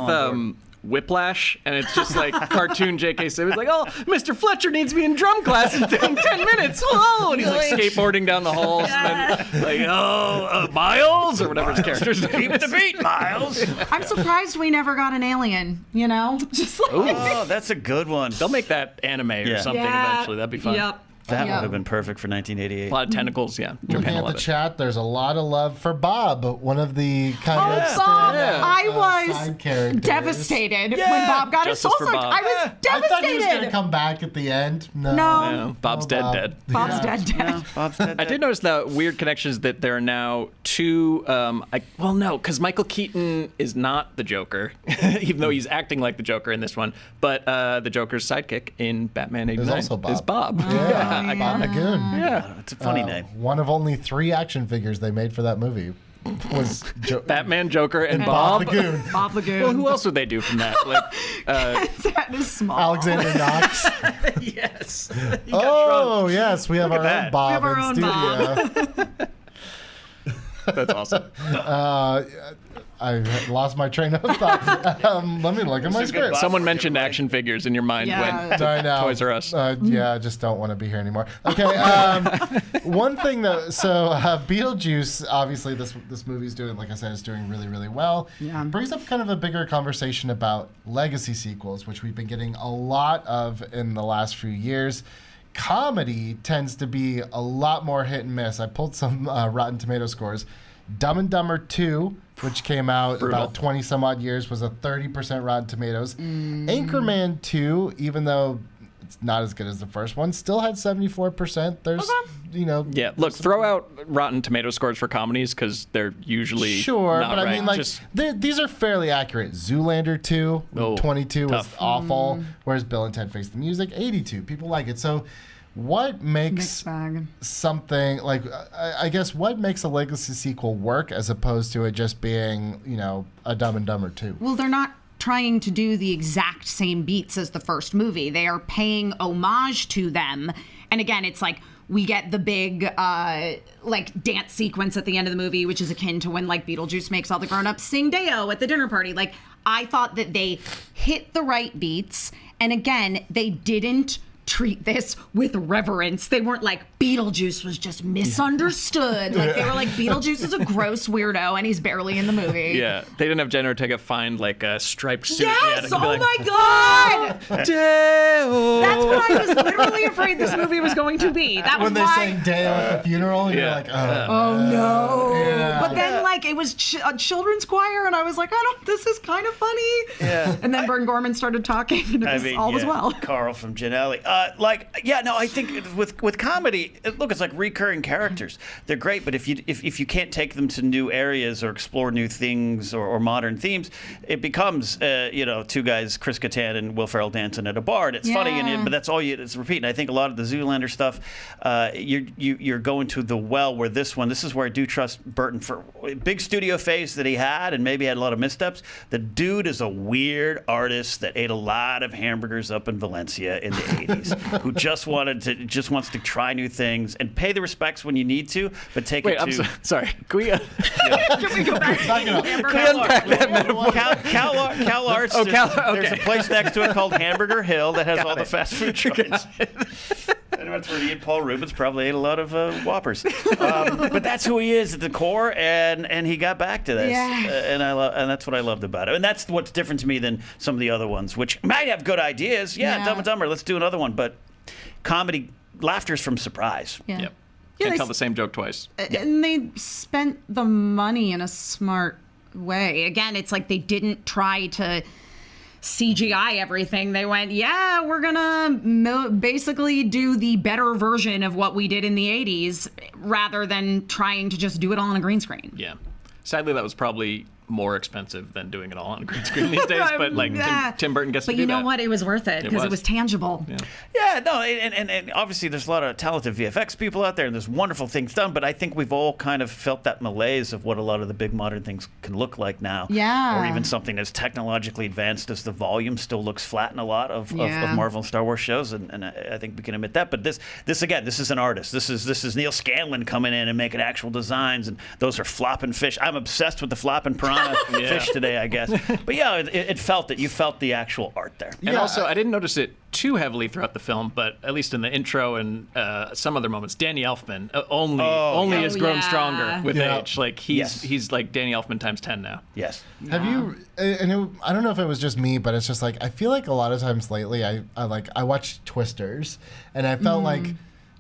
Whiplash, and it's just like cartoon J.K. Simmons, like, oh, Mr. Fletcher needs me in drum class in 10 minutes. Hello, and he's like skateboarding down the halls, and then like, Miles or whatever his character's name is. Keep the beat, Miles. I'm surprised we never got an alien. You know, just like Oh, that's a good one. They'll make that anime or something eventually. That'd be fun. Yep. That would have been perfect for A 1988. lot of tentacles, yeah. Looking Japan will at the love it. chat, there's a lot of love for Bob, one of the kind of Bob, standout, I was side characters. devastated when Bob got his Justice soul for sucked. Bob. I was I thought he was going to devastated. come back at the end. No. No. Bob's dead. Bob's dead. No, Bob's dead. I did notice the weird connections that there are now two. Because Michael Keaton is not the Joker, even though he's acting like the Joker in this one. But the Joker's sidekick in Batman '89 also Bob. is Bob. Yeah, Bob Nagoon. Yeah. It's a funny name. One of only 3 action figures they made for that movie was Batman, Joker, and Bob Bob. Nagoon. Bob Lagoon. Well, who else would they do from that? Like, That is small. Alexander Knox. Yes. Oh, yes, we have our that. own Bob We have our in own studio. that's awesome. I lost my train of thought. Let me look at my script. Someone mentioned action figures in your mind Yeah. when I know. Toys R Us. Yeah, I just don't want to be here anymore. Okay. One thing though, so Beetlejuice, obviously this movie's doing, like I said, is doing really, really well. Yeah. Brings up kind of a bigger conversation about legacy sequels, which we've been getting a lot of in the last few years. Comedy tends to be a lot more hit and miss. I pulled some Rotten Tomato scores. Dumb and Dumber 2, which came out about 20 some odd years, was a 30% Rotten Tomatoes. Anchorman 2, even though it's not as good as the first one, still had 74%. There's, Yeah, look, throw out Rotten Tomato scores for comedies because they're usually Sure, not but right. I mean, like, these are fairly accurate. Zoolander 2, 22 was tough. awful, whereas Bill and Ted Face the Music, 82. People like it. So what makes Mixed bag. something, like, I guess, what makes a legacy sequel work as opposed to it just being, a Dumb and Dumber 2? Well, they're not trying to do the exact same beats as the first movie. They are paying homage to them. And again, it's like we get the big dance sequence at the end of the movie, which is akin to when like Beetlejuice makes all the grown-ups sing Deo at the dinner party. Like, I thought that they hit the right beats. And again, they didn't treat this with reverence. They weren't like, Beetlejuice was just misunderstood. Like, they were like, Beetlejuice is a gross weirdo and he's barely in the movie. Yeah, they didn't have Jenna Ortega find like a striped suit. Yes! yet and be Oh like, my God! Deo! That's what I was literally afraid this movie was going to be. That was When they why. sang Deo at the funeral, and you're like, Oh no! Yeah. But then, like, it was a children's choir, and I was like, this is kind of funny. Yeah. And then Vern Gorman started talking, and all was well. Carl from Janelli. I think with comedy, look, it's like recurring characters. They're great, but if you can't take them to new areas or explore new things or modern themes, it becomes two guys, Chris Kattan and Will Ferrell, dancing at a bar. And it's funny, but that's all it's repeating. I think a lot of the Zoolander stuff, you're going to the well where this is where I do trust Burton for big studio phase that he had, and maybe had a lot of missteps. The dude is a weird artist that ate a lot of hamburgers up in Valencia in the 80s, who just wants to try new things and pay the respects when you need to, but take Wait, it I'm to. sorry. Can we? Can we go back to unpack that metaphor? Cal Arts. Oh, There's a place next to it called Hamburger Hill that has all the fast food joints. And that's where he and Paul Rubens probably ate a lot of Whoppers. But that's who he is at the core, and he got back to this. Yeah. And that's what I loved about it. And that's what's different to me than some of the other ones, which might have good ideas. Yeah. Dumb and Dumber, let's do another one. But comedy, laughter's from surprise. Yeah. Yep. Can't tell the same joke twice. And they spent the money in a smart way. Again, it's like they didn't try to CGI everything. They went, yeah, we're gonna basically do the better version of what we did in the 80s rather than trying to just do it all on a green screen. Yeah. Sadly, that was probably more expensive than doing it all on a green screen these days, but like Tim Burton gets to do that. But you know what? It was worth it because it was tangible. Yeah, no, and obviously there's a lot of talented VFX people out there, and there's wonderful things done, but I think we've all kind of felt that malaise of what a lot of the big modern things can look like now. Yeah. Or even something that's technologically advanced as the volume still looks flat in a lot of Marvel and Star Wars shows, and I think we can admit that. But this again, this is an artist. This is Neil Scanlon coming in and making actual designs, and those are flopping fish. I'm obsessed with the flopping piranha fish today, I guess. But yeah, it felt it. You felt the actual art there. And also, I didn't notice it too heavily throughout the film, but at least in the intro and some other moments, Danny Elfman only has grown stronger with age. Like he's like Danny Elfman times 10 now. Yes. Have you? And I don't know if it was just me, but it's just like I feel like a lot of times lately, I watched Twisters, and I felt like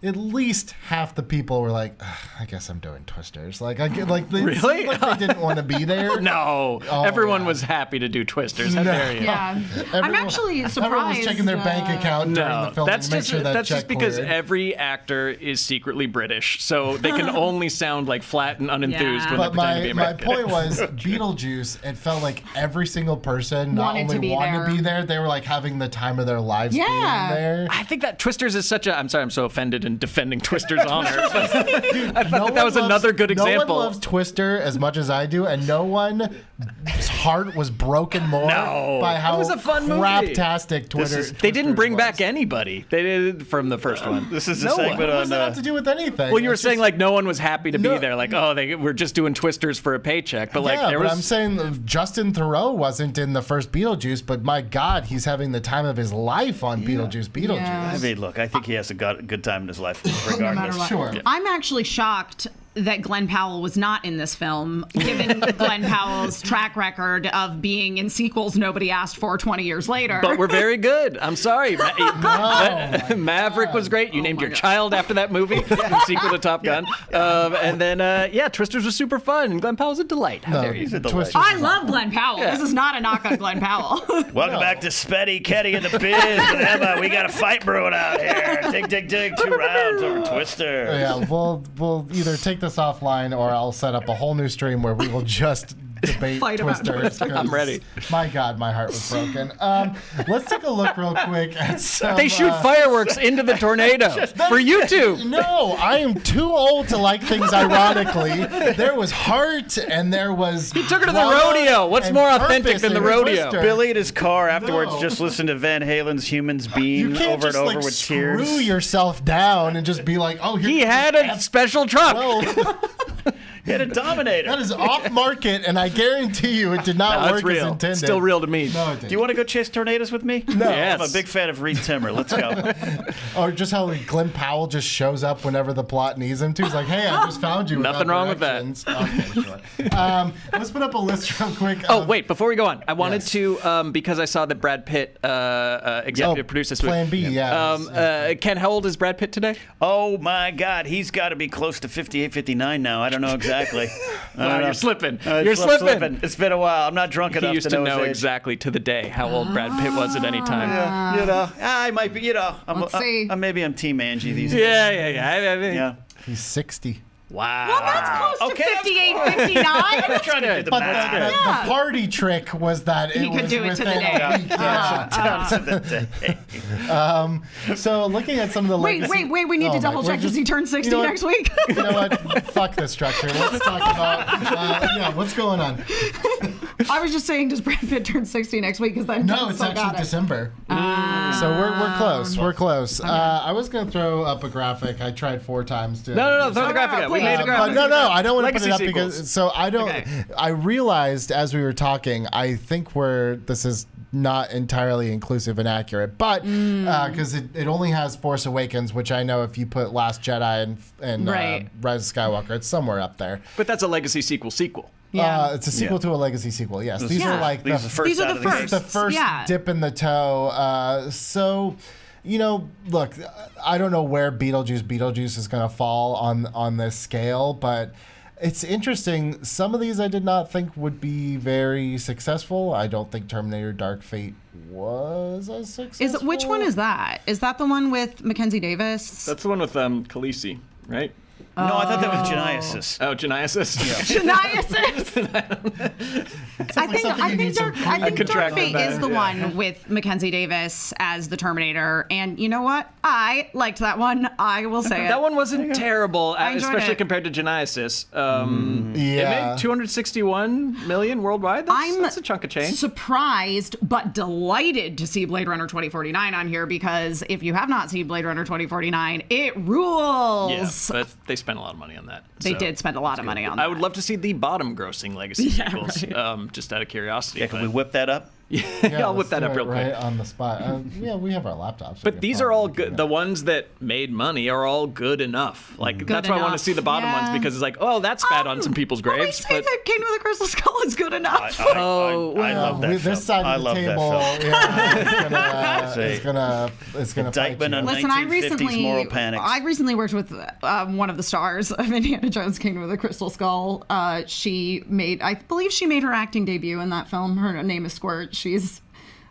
at least half the people were like, I guess I'm doing Twisters. Like, they really? like they didn't want to be there. No, everyone was happy to do Twisters. How dare you? Yeah, I'm actually surprised. Everyone was checking their bank account during the film to make sure that that's just because cleared. every actor is secretly British, so they can only sound like flat and unenthused when they pretend to be American. My point was, Beetlejuice, it felt like every single person not only wanted to be there, they were like having the time of their lives being there. I think that Twisters is such a... I'm sorry, I'm so offended in defending Twister's honor. Dude, I thought that was another good example. No one loves Twister as much as I do, and no one's heart was broken more by how it was a fun movie. craptastic Twitter. They didn't bring back anybody. They did from the first one. This is a segment What on. does that have to do with anything? Well, you were saying like no one was happy to be there. Like, they were just doing Twisters for a paycheck. But like, I'm saying Justin Theroux wasn't in the first Beetlejuice, but my God, he's having the time of his life on Beetlejuice. Yeah. I mean, look, I think he has a good time in his life, regardless. Sure. I'm actually shocked that Glenn Powell was not in this film, given Glenn Powell's track record of being in sequels nobody asked for 20 years later. But we're very good. I'm sorry. Maverick was great. You named your child after that movie, the sequel to Top Gun. And then, Twisters was super fun. And Glenn Powell's a delight. How dare you? He's a delight. I love Glenn Powell. This is not a knock on Glenn Powell. Welcome back to Spenny, Kenny, and the Biz with Emma. We got a fight brewing out here. Dig. 2 rounds over Twister. Yeah, we'll either take this offline or I'll set up a whole new stream where we will just debate Fight about Twisters. I'm ready. My God, my heart was broken. Let's take a look real quick at some... They shoot fireworks into the tornado for YouTube. No, I am too old to like things ironically. There was heart and there was... He took her to the rodeo. What's more authentic than the rodeo? Billy in his car afterwards just listened to Van Halen's Humans Being over and over with tears. Screw yourself down and just be like, oh, He had a special truck. He had a Dominator. That is off market, and I guarantee you it did not work as intended. Still real to me. No, it didn't. Do you want to go chase tornadoes with me? No. Yes. I'm a big fan of Reed Timmer. Let's go. Or just how Glenn Powell just shows up whenever the plot needs him to. He's like, hey, I just found you. Nothing wrong with that. Okay, sure. Let's put up a list real quick. Wait, before we go on, I wanted to, because I saw that Brad Pitt executive produced this movie. Plan B, yeah. Ken, how old is Brad Pitt today? Oh, my God. He's got to be close to 58, 59 now. I don't know exactly. You're slipping. You're You're slipping. It's been a while. I'm not drunk enough He used to to know his age. exactly to the day how old Brad Pitt was at any time. I might be, Let's see. maybe I'm Team Angie these days. Yeah. He's 60. Wow. Well, that's close to 58, 59. I'm trying to do the But math. the party trick was that He it could was do it to the within day. a week. Down to the day. So looking at some of the Wait, legacy... we need to double check. Does he turn 60 next week? You know what? Fuck this structure. Let's talk about... what's going on? I was just saying, does Brad Pitt turn 60 next week? Because then No, it's actually December. So we're close. We're close. I was going to throw up a graphic. I tried 4 times to... No, throw the graphic up. We made a graphic. No, I don't want to put it up Legacy because... sequels. So I don't... Okay. I realized as we were talking, I think this is not entirely inclusive and accurate, but because it only has Force Awakens, which I know if you put Last Jedi and Rise of Skywalker, it's somewhere up there. But that's a legacy sequel. Yeah. It's a sequel to a legacy sequel. Yes, these are like These are the first These are out the of the first. gate. the first Yeah. dip in the toe. So, look, I don't know where Beetlejuice is going to fall on this scale, but It's interesting. Some of these I did not think would be very successful. I don't think Terminator Dark Fate was as successful. Which one is that? Is that the one with Mackenzie Davis? That's the one with Khaleesi, right? No, I thought that was Genesis. Oh, Genesis. I think Dark Fate is the one with Mackenzie Davis as the Terminator, and you know what? I liked that one. I will say that one wasn't terrible, enjoyed especially it. compared to Genesis. Yeah. It made 261 million worldwide. That's a chunk of change. Surprised but delighted to see Blade Runner 2049 on here, because if you have not seen Blade Runner 2049, it rules. Yeah, but they spent a lot of money on that. They did spend a lot of money on that. I would love to see the bottom grossing legacy sequels, right. just out of curiosity. Yeah, can we whip that up? Yeah, I'll whip that up real quick. Right on the spot. Yeah, we have our laptops. But these are all good. The ones that made money are all good enough. Like that's why I want to see the bottom ones, because it's like, oh, that's bad on some people's graves. I say that Kingdom of the Crystal Skull is good enough. I love that film. This side I of the love table, it's gonna indictment on Listen, 1950s moral panics. I recently worked with one of the stars of Indiana Jones Kingdom of the Crystal Skull. I believe she made her acting debut in that film. Her name is Squirt. She's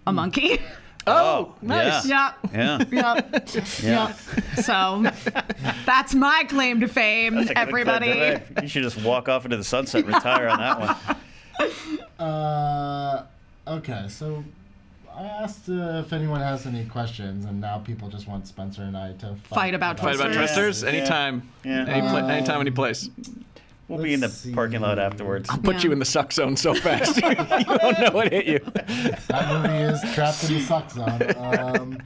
a monkey. Oh, nice. Yeah. Yeah. So that's my claim to fame, That's a good everybody. clip. You should just walk off into the sunset and retire on that one. Okay, so I asked if anyone has any questions, and now people just want Spencer and I to Fight about Twisters? Anytime. Yeah. Anytime, any place. We'll be in the parking lot afterwards. I'll put you in the suck zone so fast. You don't know what hit you. That movie is Trapped in the Suck Zone.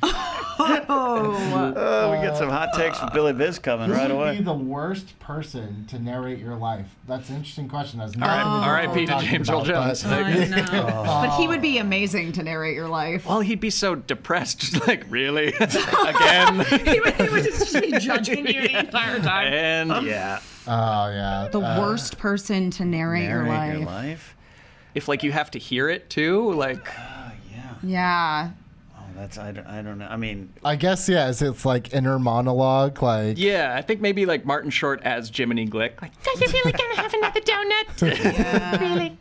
We get some hot takes from Billy Biz coming right Who would away. be the worst person to narrate your life? That's an interesting question. R.I.P. to James Earl Jones. But he would be amazing to narrate your life. Well, he'd be so depressed, just like, really? Again? he would just be judging you the entire time. And yeah. Oh, yeah. The worst person to narrate your life. If, like, you have to hear it, too, like... Yeah. That's I don't know. I mean, I guess it's like inner monologue, like I think maybe like Martin Short as Jiminy Glick. Like, does it really gonna have another donut? Really?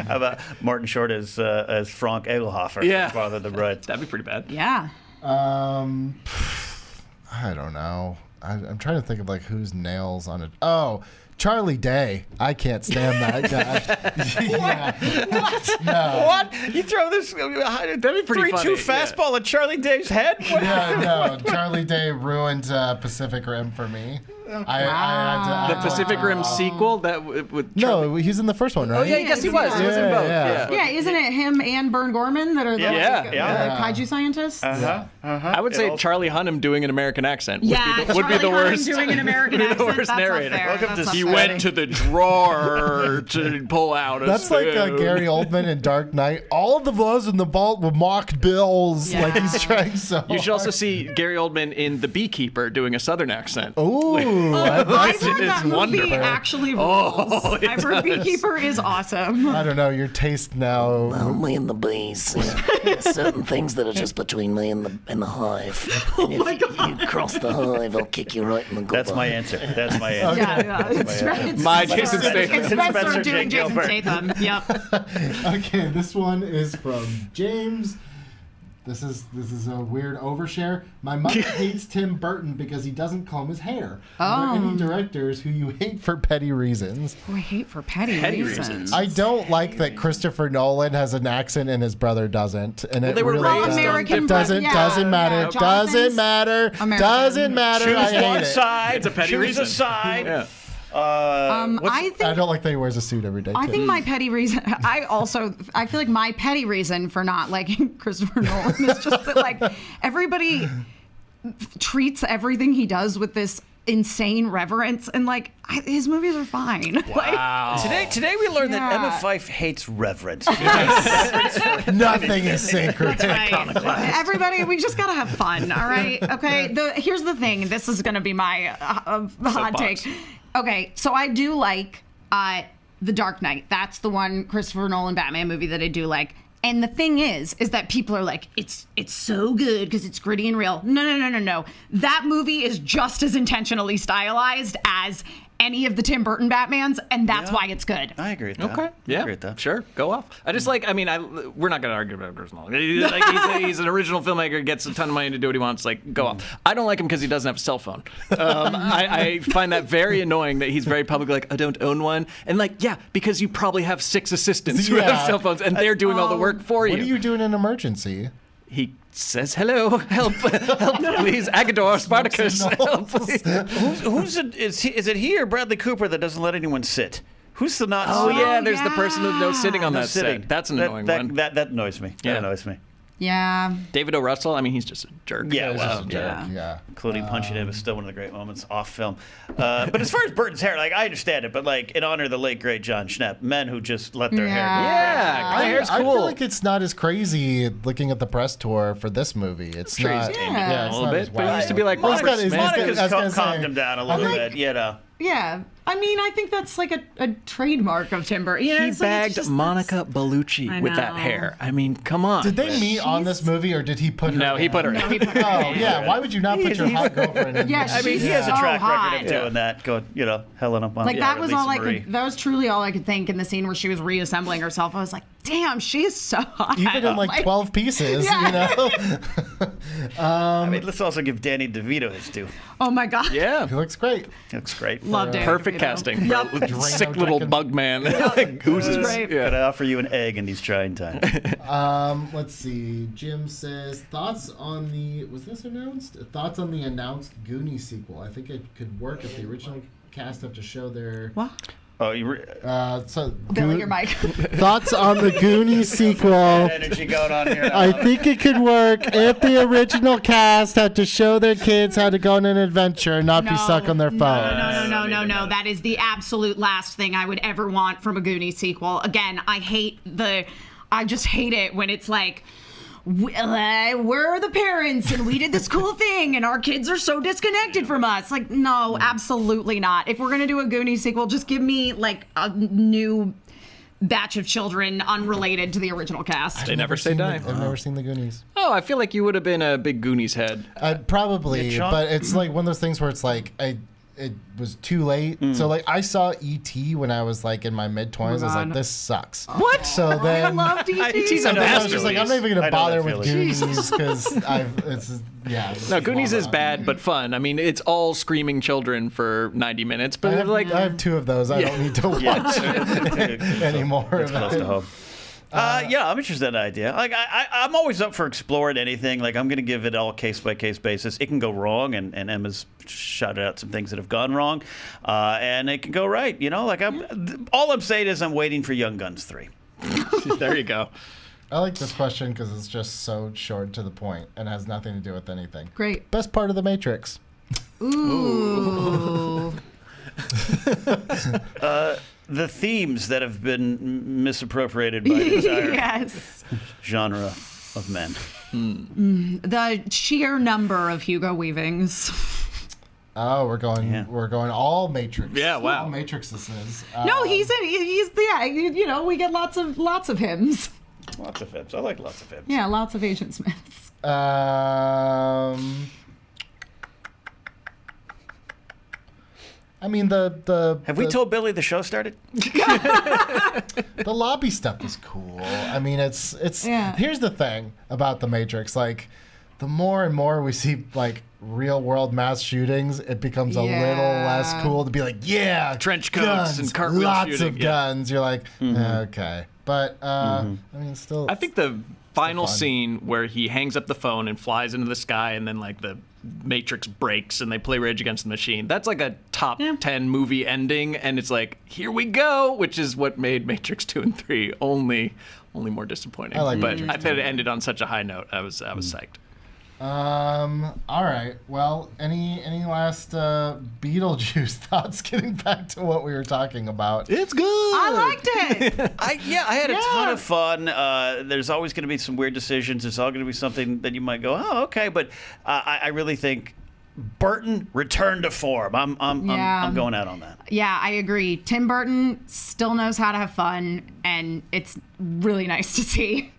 How about Martin Short as Frank Egelhofer? Yeah, from Father of the Bride. That'd be pretty bad. Yeah. I don't know. I'm trying to think of like whose nails on it. Oh, Charlie Day. I can't stand that guy. What? No. What? You throw this that'd be pretty 3-2 funny, fastball at Charlie Day's head? What? No. Charlie Day ruined Pacific Rim for me. The Pacific Rim sequel that with no, he's in the first one, right? Oh yeah, yes he was. He was in both. Yeah, isn't it him and Bern Gorman that are the kaiju scientists? I would say Charlie Hunnam doing an American accent would be the Charlie worst. Hunnam doing an American accent. The worst That's narrator. Welcome to he went to the drawer to pull out a That's like spoon. Gary Oldman in Dark Knight. All of the was in the vault were mocked bills. Yeah. Like he's trying so You should also hard. see Gary Oldman in The Beekeeper doing a Southern accent. Ooh, I've heard It's that movie wonderful. actually rules. I've heard Beekeeper is awesome. I don't know your taste now. Well, me and the bees. There's certain things that are just between me and the hive. And if you cross the hive, I'll kick you right in the gobber. That's my answer. That's my answer. It's My Jason Spencer. Statham. It's Spencer Spencer doing J. Jason Gilbert. Statham. Yep. Okay, this one is from James. This is a weird overshare. My mother hates Tim Burton because he doesn't comb his hair. Are there any directors who you hate for petty reasons? Oh, I hate for petty reasons. I don't like that Christopher Nolan has an accent and his brother doesn't. And it they were really raised American doesn't matter. Yeah. Doesn't matter. American. Doesn't matter. Choose I hate one it. side. It's a petty Choose reason. a side. Yeah. I think I don't like that he wears a suit every day. I too. think my petty reason. I feel like my petty reason for not liking Christopher Nolan is just that like everybody treats everything he does with this insane reverence, and like his movies are fine. Wow. Today we learned that Emma Yeah. Fyfe hates reverence. nothing is sacred. Everybody, we just gotta have fun, all right? Okay. Here's the thing. This is gonna be my hot take. Okay, so I do like The Dark Knight. That's the one Christopher Nolan Batman movie that I do like. And the thing is that people are like, it's so good because it's gritty and real. No. That movie is just as intentionally stylized as any of the Tim Burton Batmans, and that's why it's good. I agree with that. Okay. Yeah. I agree with that. Sure. Go off. I just like. I mean, we're not going to argue about personal. Like, he's an original filmmaker, gets a ton of money to do what he wants. Like, go off. I don't like him because he doesn't have a cell phone. I find that very annoying that he's very public. Like, I don't own one. And like, yeah, because you probably have 6 assistants who have cell phones, and they're doing all the work for you. What do you do in an emergency? He says, "Hello, help, please, Agador, Spartacus, help, please." Is it he or Bradley Cooper that doesn't let anyone sit? Who's the not? Oh sitting? yeah, there's the person with no sitting on that sitting. set. That's an annoying one. That annoys me. Yeah. That annoys me. Yeah. David O. Russell, I mean, he's just a jerk. Yeah, It's just a jerk. Yeah. Including punching him is still one of the great moments off film. But as far as Burton's hair, like I understand it, but like in honor of the late great John Schnepp, men who just let their hair go. Yeah, my hair's I cool. feel like it's not as crazy looking at the press tour for this movie. It's sure not. he's taming it Yeah, a it's little not bit, as but he wild. used to be like Well, Marcus. Monica's calmed him down a little bit, you know. Yeah. I mean, I think that's like a trademark of Tim Burton. He bagged Monica Bellucci I with that know. hair. I mean, come on. Did they meet on this movie, or did he put her? No, he in? put her. No, he put her Oh yeah, why would you not put your hot girlfriend in? Yeah, this? I mean, he She's has a so track hot. record of doing that, going, helling up on Like that or was Lisa all I Marie. could. That was truly all I could think in the scene where she was reassembling herself. I was like, "Damn, she is so hot." Even in like 12 pieces, Yeah. you know. I mean, let's also give Danny DeVito his due. Oh my god. Yeah. He looks great. He looks great. Loved it. Perfect casting. Yep. For sick little drinking. bug man. Like oozes. Great. Yeah. Could I offer you an egg in these trying times? Let's see. Jim says thoughts on the thoughts on the announced Goonies sequel. I think it could work if the original cast have to show their What? Oh, Billy, your mic. thoughts on the Goonies sequel. energy going on here. I think it could work if the original cast had to show their kids how to go on an adventure and not be stuck on their phone. No. That is the absolute last thing I would ever want from a Goonies sequel. Again, I just hate it when it's like, we're the parents and we did this cool thing and our kids are so disconnected from us. Like, no, absolutely not. If we're going to do a Goonies sequel, just give me like a new batch of children unrelated to the original cast. They never say die. I've never seen the Goonies. Oh, I feel like you would have been a big Goonies head. Probably, Yeah, Sean? but it's like one of those things where it's like it was too late. So like I saw E.T. when I was like in my mid-20s. I was like, God. this sucks. What? So I then loved E.T. E.T.'s a I was just like, I'm not even I gonna know bother that with feeling. Goonies because No, Goonies is bad but fun. I mean, it's all screaming children for 90 minutes, but I have 2 of those. I don't need to watch Yeah. anymore. It's close to home. Yeah, I'm interested in that idea. Like, I'm always up for exploring anything. Like, I'm going to give it all case by case basis. It can go wrong, and Emma's shouted out some things that have gone wrong, and it can go right. You know, like all I'm saying is I'm waiting for Young Guns 3. There you go. I like this question because it's just so short to the point and has nothing to do with anything. Great. Best part of the Matrix. Ooh. The themes that have been misappropriated by the entire Yes. genre of men. The sheer number of Hugo Weavings. Oh, we're going all Matrix. Yeah, wow. All Matrix this is. No, he's you know, we get lots of hymns. Lots of hymns. I like lots of hymns. Yeah, lots of Agent Smiths. I mean the Have we told Billy the show started? the lobby stuff is cool. I mean it's Yeah. Here's the thing about the Matrix, like the more and more we see like real world mass shootings, it becomes a little less cool to be like, yeah, Trench coats guns, and cartwheel lots shooting, of yeah. guns. You're like, okay. But I mean still I think the final fun. scene where he hangs up the phone and flies into the sky and then like the Matrix breaks and they play Rage Against the Machine. That's like a top 10 movie ending, and it's like, here we go, which is what made Matrix 2 and 3 only more disappointing. I like but Matrix I thought it ended on such a high note. I was psyched. all right. Well, any last Beetlejuice thoughts getting back to what we were talking about? It's good. I liked it. I had a ton of fun. There's always going to be some weird decisions. There's all going to be something that you might go, oh, okay. But I really think Burton returned to form. I'm going out on that. Yeah, I agree. Tim Burton still knows how to have fun, and it's really nice to see.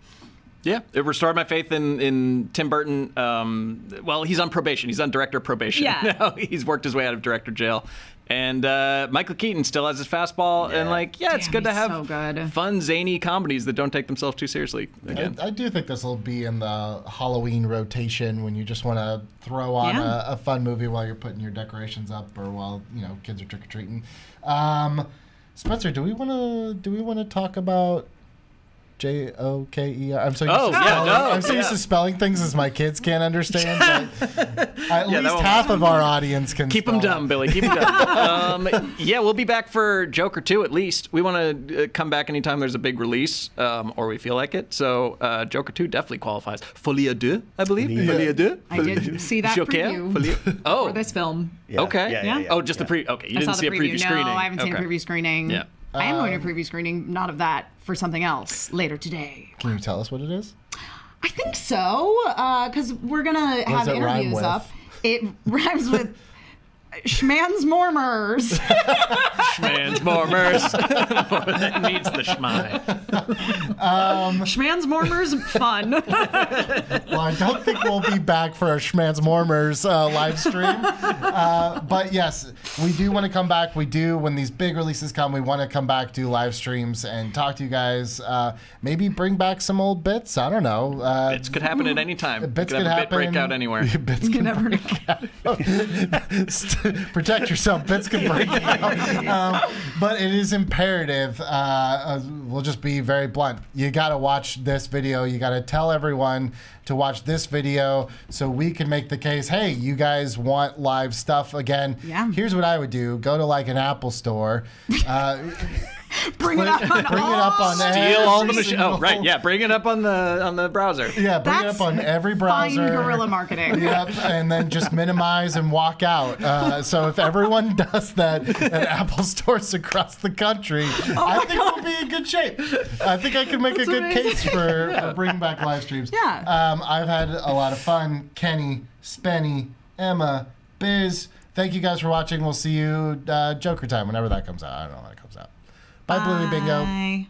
Yeah, it restored my faith in Tim Burton. Well, he's on probation. He's on director probation. Yeah. Now. He's worked his way out of director jail. And Michael Keaton still has his fastball. And, it's good to have fun, zany comedies that don't take themselves too seriously again. I do think this will be in the Halloween rotation when you just want to throw on a fun movie while you're putting your decorations up or while, kids are trick-or-treating. Spencer, do we want to talk about Joker? I'm so used to spelling things as my kids can't understand. But at least half of our audience can. Keep them dumb, Billy. Keep them dumb. We'll be back for Joker 2 at least. We want to come back anytime there's a big release or we feel like it. So Joker 2 definitely qualifies. Folie à deux, I believe. Folie à deux. I did see that preview for this film. Yeah. Okay. Yeah. Oh, just the preview. Okay, you didn't see a preview screening. No, I haven't seen a preview screening. Yeah. I am going to a preview screening, not of that, for something else later today. Can you tell us what it is? I think so, because we're going to have interviews up. It rhymes with Schmansmormers. Schmansmormers. It needs the schmai. Schmansmormers, fun. Well, I don't think we'll be back for our Schmansmormers live stream. But yes, we do want to come back. We do, when these big releases come, we want to come back, do live streams, and talk to you guys. Maybe bring back some old bits. I don't know. Bits could happen at any time. Bits could happen. Bit breakout anywhere. Bits can never protect yourself. Bits can break out. But it is imperative. We'll just be very blunt. You got to watch this video. You got to tell everyone to watch this video so we can make the case, hey, you guys want live stuff again. Yeah. Here's what I would do. Go to like an Apple store. Bring it up on steal all the machine. Oh, right. Yeah, bring it up on the browser. Yeah, bring it up on every browser. Fine guerrilla marketing. Yep, and then just minimize and walk out. So if everyone does that at Apple stores across the country, I think we'll be in good shape. I think I can make a good case for bringing back live streams. Yeah. I've had a lot of fun. Kenny, Spenny, Emma, Biz, thank you guys for watching. We'll see you Joker time, whenever that comes out. I don't know when it comes out. Bye, Bluey Bingo.